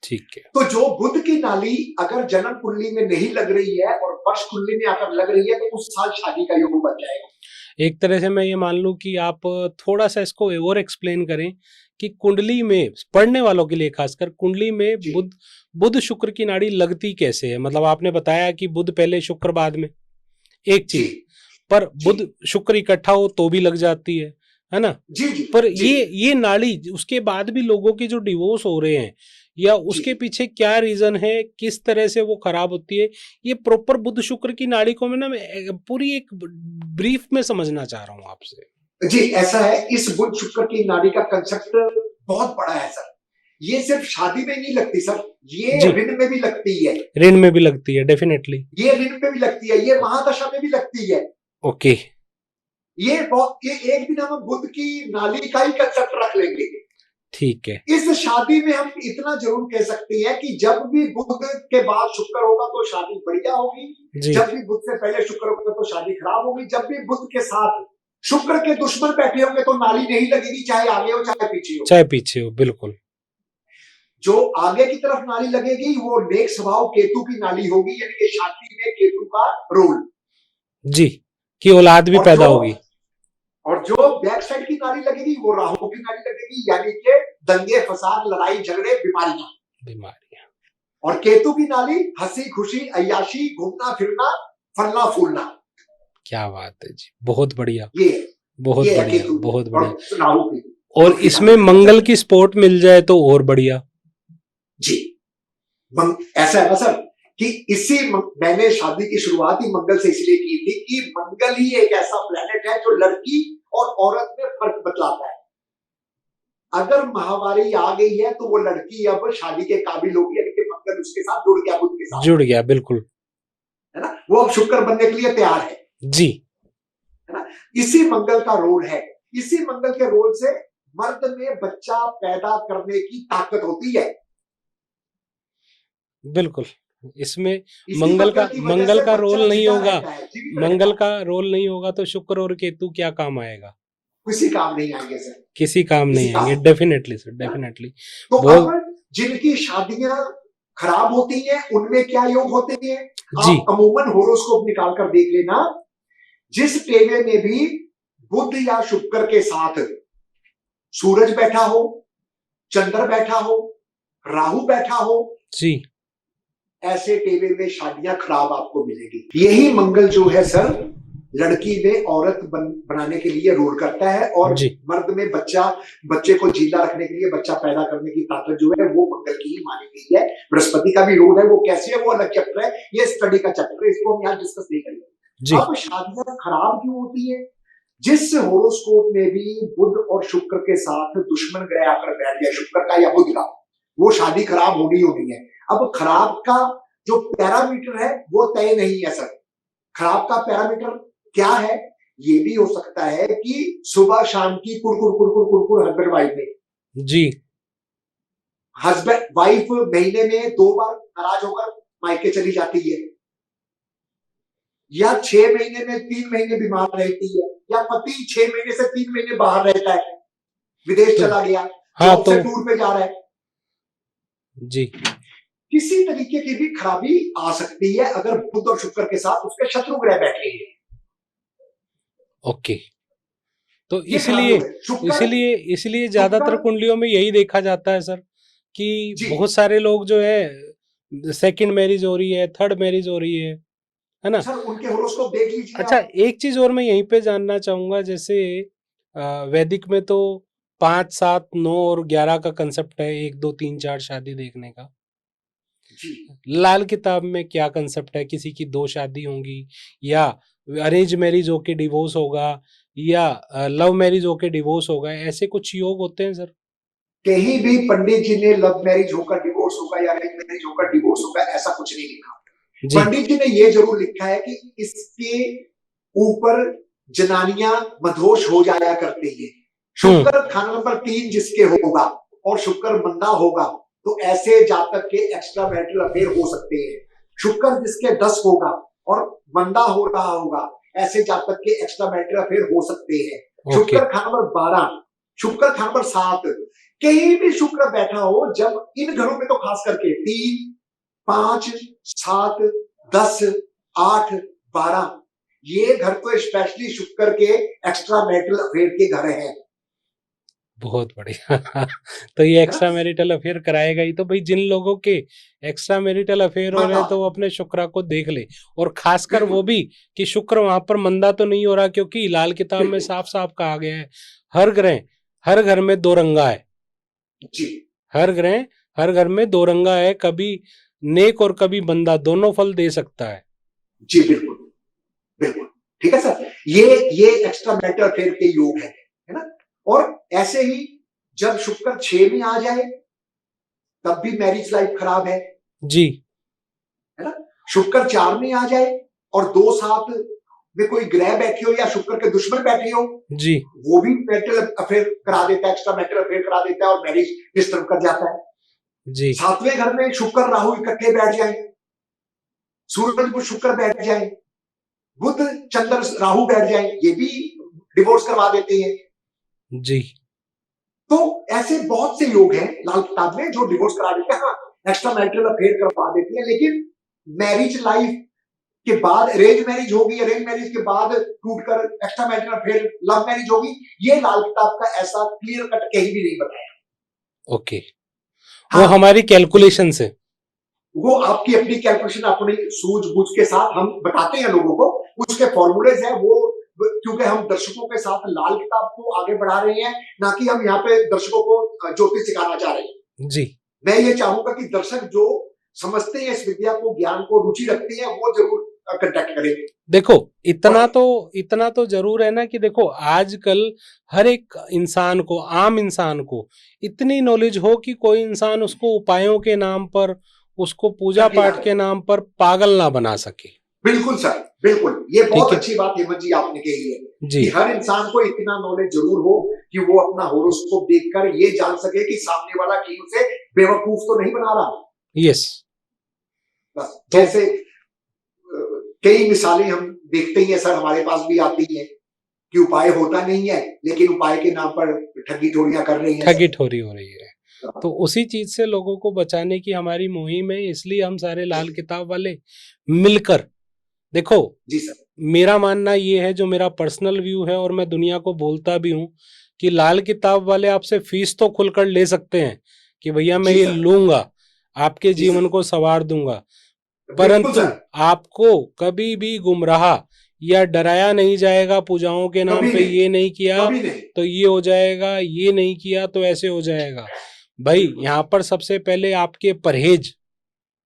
Speaker 2: ठीक है। तो जो बुध की नाली अगर जन्म कुंडली में नहीं लग रही है और वर्ष कुंडली में आकर लग रही है तो उस साल शादी का योग बन जाएगा। एक तरह से मैं ये मान लूं कि आप थोड़ा सा इसको और एक्सप्लेन करें कि कुंडली में पढ़ने वालों के लिए, खासकर कुंडली में बुध शुक्र की नाड़ी लगती कैसे है। मतलब आपने बताया कि बुध पहले शुक्र बाद में, एक चीज, पर बुध शुक्र इकट्ठा हो तो भी लग जाती है ना? जी जी। पर जी, ये नाड़ी उसके बाद भी लोगों के जो डिवोर्स हो रहे हैं या उसके पीछे क्या रीजन है, किस तरह से वो खराब होती है, ये प्रॉपर बुध शुक्र की नाड़ी को मैं ना पूरी एक ब्रीफ में समझना चाह रहा हूँ आपसे। जी, ऐसा है, इस बुध शुक्र की नाड़ी का कंसेप्ट बहुत बड़ा है सर। ये सिर्फ शादी में नहीं लगती सर, ये ऋण में भी लगती है। ऋण में भी लगती है, डेफिनेटली। ये ऋण में भी लगती है, ये महादशा में भी लगती है। ओके। ये एक दिन हम बुध की नाली का ही कंसेप्ट रख लेंगे। ठीक है। इस शादी में हम इतना जरूर कह सकते हैं कि जब भी बुध के बाद शुक्र होगा तो शादी बढ़िया होगी, जब भी बुध से पहले शुक्र होगा तो शादी खराब होगी, जब भी बुध के साथ शुक्र के दुश्मन बैठे होंगे तो नाली नहीं लगेगी, चाहे आगे हो चाहे पीछे हो। चाहे पीछे हो, बिल्कुल। जो आगे की तरफ नाली लगेगी वो नेक स्वभाव केतु की नाली होगी, यानी कि शादी में केतु का रोल जी, कि औलाद भी पैदा होगी। और जो बैक साइड की नाली लगेगी वो राहु की नाली लगेगी, यानी कि दंगे फसाद लड़ाई झगड़े बीमारियां। और केतु की नाली हंसी खुशी अय्याशी घूमना फिरना फलना फूलना। क्या बात है जी, बहुत बढ़िया, ये बहुत बढ़िया, बहुत बढ़िया। और इसमें मंगल की स्पोर्ट मिल जाए तो और बढ़िया जी। ऐसा है ना सर कि मैंने शादी की शुरुआत ही मंगल से इसलिए की थी कि मंगल ही एक ऐसा प्लेनेट है जो लड़की और औरत में फर्क बतलाता है। अगर महावारी आ गई है तो वो लड़की अब शादी के काबिल होगी, यानी कि मंगल उसके साथ जुड़ गया, बुध के साथ जुड़ गया, बिल्कुल, है ना? वो अब शुक्र बनने के लिए तैयार है जी, है ना? इसी मंगल का रोल है, इसी मंगल के रोल से मर्द में बच्चा पैदा करने की ताकत होती है।
Speaker 1: बिल्कुल, इसमें
Speaker 2: इसी
Speaker 1: मंगल का
Speaker 2: बच्चा
Speaker 1: रोल नहीं
Speaker 2: जिंदा
Speaker 1: होगा,
Speaker 2: रहता है, जीवित
Speaker 1: मंगल
Speaker 2: रहता है।
Speaker 1: का रोल नहीं होगा तो शुक्र और केतु क्या काम आएगा?
Speaker 2: किसी काम नहीं आएंगे सर,
Speaker 1: किसी काम
Speaker 2: किसी
Speaker 1: नहीं
Speaker 2: काम।
Speaker 1: आएंगे, डेफिनेटली सर, डेफिनेटली।
Speaker 2: तो
Speaker 1: बहुत
Speaker 2: अब जिनकी शादियां खराब होती हैं उनमें क्या योग होते हैं,
Speaker 1: जी,
Speaker 2: आप अमूमन होरोस्कोप निकाल कर देख लेना। जिस टेबल में भी बुध या शुक्र के साथ सूरज बैठा हो, चंद्र बैठा हो, राहु बैठा हो,
Speaker 1: जी,
Speaker 2: ऐसे टेबल में शादियां खराब आपको मिलेगी। यही मंगल जो है सर लड़की में औरत बनाने के लिए रोल करता है, और
Speaker 1: जी,
Speaker 2: मर्द में बच्चे को जिंदा रखने के लिए, बच्चा पैदा करने की ताकत जो है वो मंगल की ही मानी गई है। बृहस्पति का भी रोल है, वो कैसे है वो अलग चैप्टर है, ये स्टडी का चैप्टर है, इसको हम यहाँ डिस्कस नहीं करेंगे।
Speaker 1: जी,
Speaker 2: अब शादियां खराब क्यों होती है? जिस होरोस्कोप में भी बुध और शुक्र के साथ दुश्मन ग्रह आकर बैठ गया, शुक्र का या बुध का, वो शादी खराब होनी होनी है। अब खराब का जो पैरामीटर है वो तय नहीं है सर। खराब का पैरामीटर क्या है? ये भी हो सकता है कि सुबह शाम की कुड़कुड़ कुड़कुड़ कुड़कुड़ हस्बैंड वाइफ में,
Speaker 1: जी,
Speaker 2: हस्बैंड वाइफ महीने में 2 बार नाराज होकर मायके चली जाती है, या 6 महीने में 3 महीने बीमार रहती है, या पति 6 महीने से 3 महीने बाहर रहता है, विदेश चला गया,
Speaker 1: हाँ
Speaker 2: जॉब
Speaker 1: तो
Speaker 2: से टूर पे जा रहा है।
Speaker 1: जी,
Speaker 2: किसी तरीके की भी खराबी आ सकती है अगर बुध और शुक्र के साथ उसके शत्रु ग्रह बैठे हैं।
Speaker 1: ओके। तो
Speaker 2: ये खराबी हो गई। शुक्र
Speaker 1: इसलिए ज्यादातर कुंडलियों में यही देखा जाता है सर कि
Speaker 2: जी,
Speaker 1: बहुत सारे लोग जो है सेकंड मैरिज हो रही है, थर्ड मैरिज हो रही है ना?
Speaker 2: सर उनके होरोस्कोप देख लीजिए
Speaker 1: अच्छा,
Speaker 2: आप।
Speaker 1: एक चीज और मैं यहीं पे जानना चाहूंगा, जैसे वैदिक में तो 5, 7, 9 और 11 का कंसेप्ट है, 1, 2, 3, 4 शादी देखने का।
Speaker 2: जी,
Speaker 1: लाल किताब में क्या कंसेप्ट है? किसी की 2 शादी होंगी, या अरेंज मैरिज होके डिवोर्स होगा, या लव मैरिज होके डिवोर्स होगा, ऐसे कुछ योग होते हैं सर?
Speaker 2: कहीं भी पंडित जी ने लव मैरिज होकर डिवोर्स होगा या अरेंज मैरिज होकर डिवोर्स होगा ऐसा कुछ नहीं लिखा।
Speaker 1: जी,
Speaker 2: पंडित जी ने यह जरूर लिखा है कि इसके ऊपर जनानियां मदहोश हो जाया करती है। शुक्र खाना नंबर 3 जिसके होगा और शुक्र मंदा होगा तो ऐसे जातक के एक्स्ट्रा मैरिटल अफेयर हो सकते हैं। शुक्र जिसके 10 होगा और मंदा हो रहा होगा, ऐसे जातक के एक्स्ट्रा मैरिटल अफेयर हो सकते हैं। शुक्र खाना नंबर 12, शुक्र खाना नंबर 7, कहीं भी शुक्र बैठा हो, जब इन घरों में तो खास करके 3, 5, 7, 10, 8, 12, ये घर तो स्पेशली शुक्र के एक्स्ट्रा मैरिटल अफेयर के घर हैं।
Speaker 1: बहुत बढ़िया। तो ये एक्स्ट्रा मैरिटल अफेयर कराएगा ही। तो भाई जिन लोगों के एक्स्ट्रा मैरिटल अफेयर हो रहे हैं तो वो अपने शुक्र को देख ले, और खासकर वो भी कि शुक्र वहां पर मंदा तो नहीं हो रहा, क्योंकि लाल किताब में साफ साफ कहा गया है हर घर में 2 रंगा है
Speaker 2: जी,
Speaker 1: हर घर में 2 रंगा है, कभी नेक और कभी बंदा, दोनों फल दे सकता है।
Speaker 2: जी बिल्कुल बिल्कुल ठीक है सर। ये एक्स्ट्रा मैरिटल अफेयर के योग है ना। और ऐसे ही जब शुक्र 6 में आ जाए तब भी मैरिज लाइफ खराब है
Speaker 1: जी,
Speaker 2: है ना। शुक्र 4 में आ जाए और 2-7 में कोई ग्रह बैठे हो या शुक्र के दुश्मन बैठे हो
Speaker 1: जी, वो
Speaker 2: भी मैरिटल अफेयर करा देता है, एक्स्ट्रा मैरिटल अफेयर करा देता है और मैरिज डिस्टर्ब कर जाता है
Speaker 1: जी।
Speaker 2: 7वें घर में शुक्र राहु इकट्ठे बैठ जाए, सूरज को शुक्र बैठ जाए, बुध चंद्र राहु बैठ जाए, ये भी डिवोर्स करवा देते हैं
Speaker 1: जी।
Speaker 2: तो ऐसे बहुत से योग हैं लाल किताब में जो डिवोर्स करा देते हैं। हाँ, एक्स्ट्रा मैरिटल अफेयर करवा देती है, लेकिन मैरिज लाइफ के बाद अरेंज मैरिज होगी, अरेंज मैरिज के बाद टूटकर extra marital affair love marriage होगी, ये लाल किताब का ऐसा क्लियर कट कहीं भी नहीं बताया।
Speaker 1: ओके। वो हमारी कैलकुलेशन से,
Speaker 2: वो आपकी अपनी कैलकुलेशन अपनी सूझबूझ के साथ हम बताते हैं लोगों को, उसके फॉर्मूलेज है वो, क्योंकि हम दर्शकों के साथ लाल किताब को आगे बढ़ा रहे हैं, ना कि हम यहाँ पे दर्शकों को ज्योतिष सिखाना चाह रहे हैं।
Speaker 1: जी,
Speaker 2: मैं ये चाहूंगा कि दर्शक जो समझते हैं इस विद्या को, ज्ञान को, रुचि रखते हैं, वो जरूर कंटेक्ट करें।
Speaker 1: देखो इतना तो जरूर है ना कि देखो आजकल हर एक इंसान को, आम इंसान को इतनी नॉलेज हो कि कोई इंसान उसको उपायों के नाम पर, उसको पूजा पाठ के नाम पर पागल ना बना सके।
Speaker 2: बिल्कुल सर, बिल्कुल। ये बहुत
Speaker 1: है
Speaker 2: अच्छी बात हेमंत जी आपने कही है
Speaker 1: जी।
Speaker 2: कि हर इंसान को इतना नॉलेज जरूर हो कि वो अपना होरोस्कोप देखकर ये जान सके कि सामने वाला कहीं उसे बेवकूफ तो नहीं बना रहा।
Speaker 1: यस।
Speaker 2: बस
Speaker 1: तो
Speaker 2: जैसे कई मिसालें हम देखते ही हैं सर, हमारे पास भी आती हैं कि उपाय होता नहीं है, लेकिन उपाय के नाम पर ठगी ठोरियां कर रही हैं,
Speaker 1: ठगी ठोरी हो रही है। तो उसी चीज से लोगों को बचाने की हमारी मुहिम है, इसलिए हम सारे लाल किताब वाले मिलकर, देखो
Speaker 2: जी सर,
Speaker 1: मेरा मानना ये है, जो मेरा पर्सनल व्यू है और मैं दुनिया को बोलता भी हूँ, कि लाल किताब वाले आपसे फीस तो खुलकर ले सकते हैं कि भैया मैं
Speaker 2: जी
Speaker 1: ये
Speaker 2: सर,
Speaker 1: लूंगा, आपके
Speaker 2: जी
Speaker 1: जीवन
Speaker 2: सर,
Speaker 1: को संवार दूंगा,
Speaker 2: बिल्कुल
Speaker 1: परंतु
Speaker 2: सर,
Speaker 1: आपको कभी भी गुमराह या डराया नहीं जाएगा पूजाओं के नाम
Speaker 2: कभी
Speaker 1: पे,
Speaker 2: नहीं,
Speaker 1: ये नहीं किया
Speaker 2: कभी नहीं।
Speaker 1: तो ये हो जाएगा, ये नहीं किया तो ऐसे हो जाएगा। भाई
Speaker 2: बिल्कुल
Speaker 1: यहाँ
Speaker 2: सर,
Speaker 1: पर सबसे पहले आपके परहेज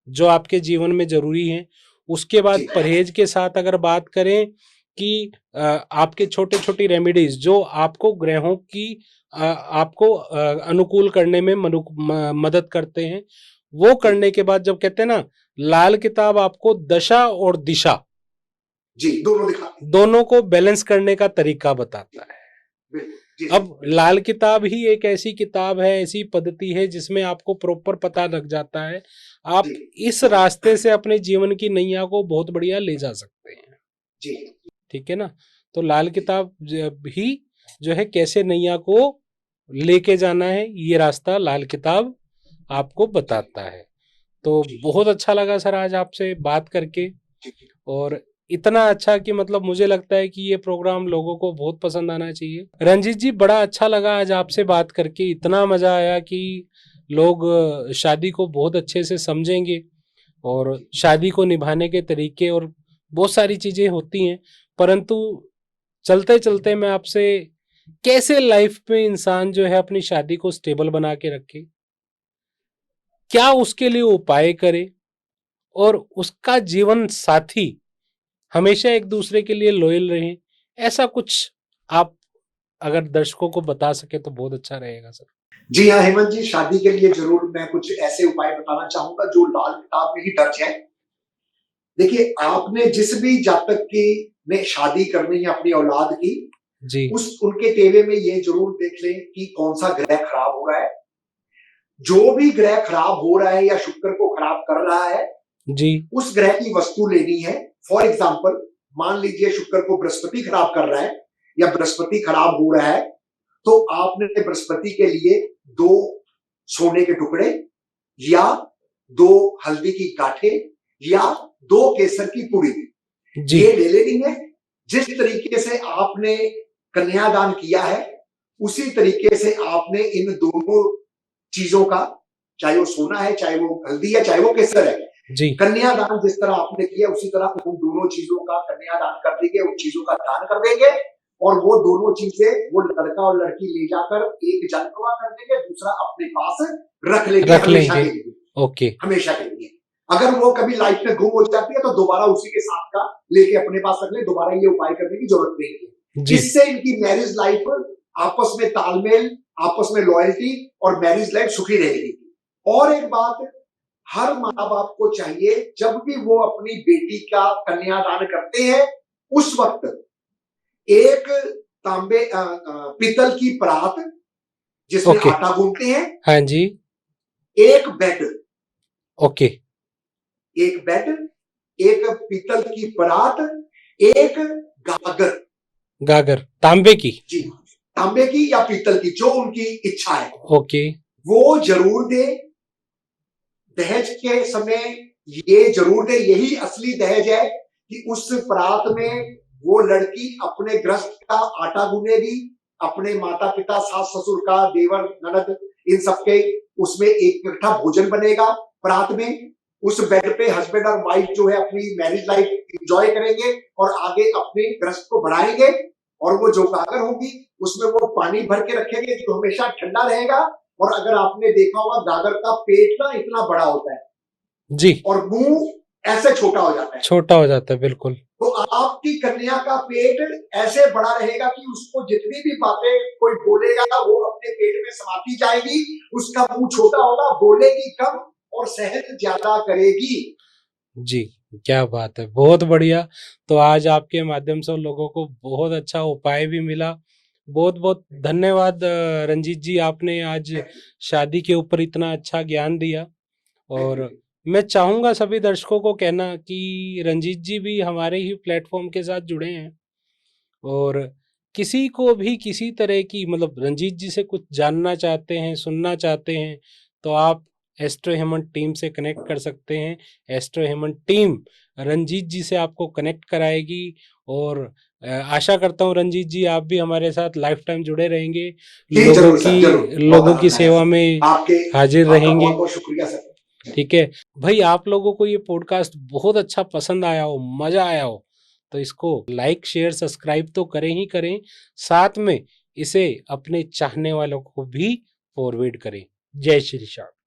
Speaker 1: जो आपके जीवन में जरूरी है, उसके बाद
Speaker 2: जी,
Speaker 1: परहेज के साथ अगर बात करें कि आपके छोटे छोटी रेमेडीज जो आपको ग्रहों की आपको अनुकूल करने में मदद करते हैं, वो
Speaker 2: जी,
Speaker 1: करने के बाद जब कहते हैं ना, लाल किताब आपको दशा और दिशा
Speaker 2: जी, दोनों दिखाते हैं।
Speaker 1: दोनों को बैलेंस करने का तरीका बताता है।
Speaker 2: बिल्कुल, जी सर,
Speaker 1: अब लाल किताब ही एक ऐसी किताब है, ऐसी पद्धति है जिसमें आपको प्रॉपर पता लग जाता है, आप
Speaker 2: जी,
Speaker 1: इस रास्ते से अपने जीवन की नैया को बहुत बढ़िया ले जा सकते हैं।
Speaker 2: जी,
Speaker 1: ठीक है ना? तो लाल
Speaker 2: जी,
Speaker 1: किताब भी जो है कैसे नैया को लेके जाना है, ये रास्ता लाल किताब आपको
Speaker 2: जी,
Speaker 1: बताता है। तो
Speaker 2: जी,
Speaker 1: बहुत अच्छा लगा सर आज आपसे बात करके,
Speaker 2: जी,
Speaker 1: और इतना अच्छा कि मतलब मुझे लगता है कि ये प्रोग्राम लोगों को बहुत पसंद आना चाहिए। रंजीत जी, बड़ा अच्छा लगा आज आपसे बात करके, इतना मजा आया कि लोग शादी को बहुत अच्छे से समझेंगे, और
Speaker 2: जी,
Speaker 1: शादी को निभाने के तरीके और बहुत सारी चीजें होती हैं, परंतु चलते चलते मैं आपसे, कैसे लाइफ में इंसान जो है अपनी शादी को स्टेबल बना के रखे, क्या उसके लिए उपाय करे, और उसका जीवन साथी हमेशा एक दूसरे के लिए लॉयल रहें, ऐसा कुछ आप अगर दर्शकों को बता सके तो बहुत अच्छा रहेगा सर।
Speaker 2: जी हाँ हेमंत जी, शादी के लिए जरूर मैं कुछ ऐसे उपाय बताना चाहूंगा जो लाल किताब में ही दर्ज है। देखिए, आपने जिस भी जातक की ने शादी करनी है अपनी औलाद की,
Speaker 1: जी
Speaker 2: उस उनके तेवे में ये जरूर देख लें कि कौन सा ग्रह खराब हो रहा है। जो भी ग्रह खराब हो रहा है या शुक्र को खराब कर रहा है,
Speaker 1: जी
Speaker 2: उस ग्रह की वस्तु लेनी है। फॉर एग्जाम्पल, मान लीजिए शुक्र को बृहस्पति खराब कर रहा है या बृहस्पति खराब हो रहा है, तो आपने बृहस्पति के लिए 2 सोने के टुकड़े या 2 हल्दी की गांठें या 2 केसर की पुड़ी
Speaker 1: जी
Speaker 2: ये ले लेनी है। जिस तरीके से आपने कन्यादान किया है, उसी तरीके से आपने इन दोनों चीजों का, चाहे वो सोना है, चाहे वो हल्दी है, चाहे वो केसर है,
Speaker 1: जी
Speaker 2: कन्यादान जिस तरह आपने किया उसी तरह उन दोनों चीजों का कन्यादान कर देंगे, उन चीजों का दान कर देंगे, और वो दोनों चीजें वो लड़का और लड़की ले जाकर एक जनकवा कर देंगे, दूसरा अपने पास रख लेंगे
Speaker 1: रख
Speaker 2: हमेशा
Speaker 1: लेंगे।
Speaker 2: के लिए,
Speaker 1: ओके।
Speaker 2: हमेशा के लिए। अगर वो कभी लाइफ में गुम हो जाती है तो दोबारा उसी के साथ का लेके अपने पास रख ले, दोबारा ये उपाय करने की जरूरत नहीं है।
Speaker 1: जी
Speaker 2: इससे इनकी मैरिज लाइफ, आपस में तालमेल, आपस में लॉयल्टी और मैरिज लाइफ सुखी रहेगी। और एक बात, हर माँ बाप को चाहिए जब भी वो अपनी बेटी का कन्यादान करते हैं, उस वक्त एक तांबे पीतल की परात जिसमें
Speaker 1: ओके।
Speaker 2: आटा गूंथते हैं,
Speaker 1: हाँ जी।
Speaker 2: एक बेड,
Speaker 1: ओके।
Speaker 2: एक बेड, एक पीतल की परात, एक गागर,
Speaker 1: गागर तांबे की।
Speaker 2: जी, तांबे की या पीतल की, जो उनकी इच्छा है
Speaker 1: ओके।
Speaker 2: वो जरूर दे। दहेज के समय ये जरूर दे, यही असली दहेज है कि उस परात में वो लड़की अपने गृहस्थ का आटा गूंदेगी, अपने माता पिता, सास ससुर का, देवर ननद, इन सबके उसमें एक इकट्ठा भोजन बनेगा परात में। उस बेड पे हस्बैंड और वाइफ जो है अपनी मैरिज लाइफ एंजॉय करेंगे और आगे अपने गृहस्थ को बढ़ाएंगे। और वो जो गागर होगी उसमें वो पानी भर के रखेंगे जो हमेशा ठंडा रहेगा। और अगर आपने देखा होगा गागर का पेट ना इतना बड़ा होता है
Speaker 1: जी।
Speaker 2: और मुंह ऐसे छोटा हो जाता है,
Speaker 1: छोटा हो जाता है, बिल्कुल।
Speaker 2: तो आपकी कन्या का पेट ऐसे बड़ा रहेगा कि उसको जितनी भी बातें कोई बोलेगा वो अपने पेट में समाती जाएगी। उसका मुंह छोटा होगा, बोलेगी कम और सहन ज्यादा करेगी।
Speaker 1: जी। क्या बात है, बहुत बढ़िया। तो आज आपके माध्यम से लोगों को बहुत अच्छा उपाय भी मिला। बहुत बहुत धन्यवाद रंजीत जी, आपने आज शादी के ऊपर इतना अच्छा ज्ञान दिया। और मैं चाहूंगा सभी दर्शकों को कहना कि रंजीत जी भी हमारे ही प्लेटफॉर्म के साथ जुड़े हैं, और किसी को भी किसी तरह की मतलब रंजीत जी से कुछ जानना चाहते हैं, सुनना चाहते हैं, तो आप एस्ट्रो हेमंत टीम से कनेक्ट कर सकते हैं। एस्ट्रो हेमंत टीम रंजीत जी से आपको कनेक्ट कराएगी। और आशा करता हूँ रंजीत जी आप भी हमारे साथ लाइफ टाइम जुड़े रहेंगे,
Speaker 2: जी
Speaker 1: लोगों
Speaker 2: जरूर सर,
Speaker 1: की
Speaker 2: जरूर। बहुत
Speaker 1: लोगों की
Speaker 2: आनंद आया
Speaker 1: सेवा
Speaker 2: सर
Speaker 1: में
Speaker 2: आपके,
Speaker 1: हाजिर
Speaker 2: आपका
Speaker 1: रहेंगे।
Speaker 2: बहुत बहुत शुक्रिया सर।
Speaker 1: ठीक है भाई, आप लोगों को ये पॉडकास्ट बहुत अच्छा पसंद आया हो, मजा आया हो, तो इसको लाइक शेयर सब्सक्राइब तो करें ही करें, साथ में इसे अपने चाहने वालों को भी फॉरवर्ड करें। जय श्री श्याम।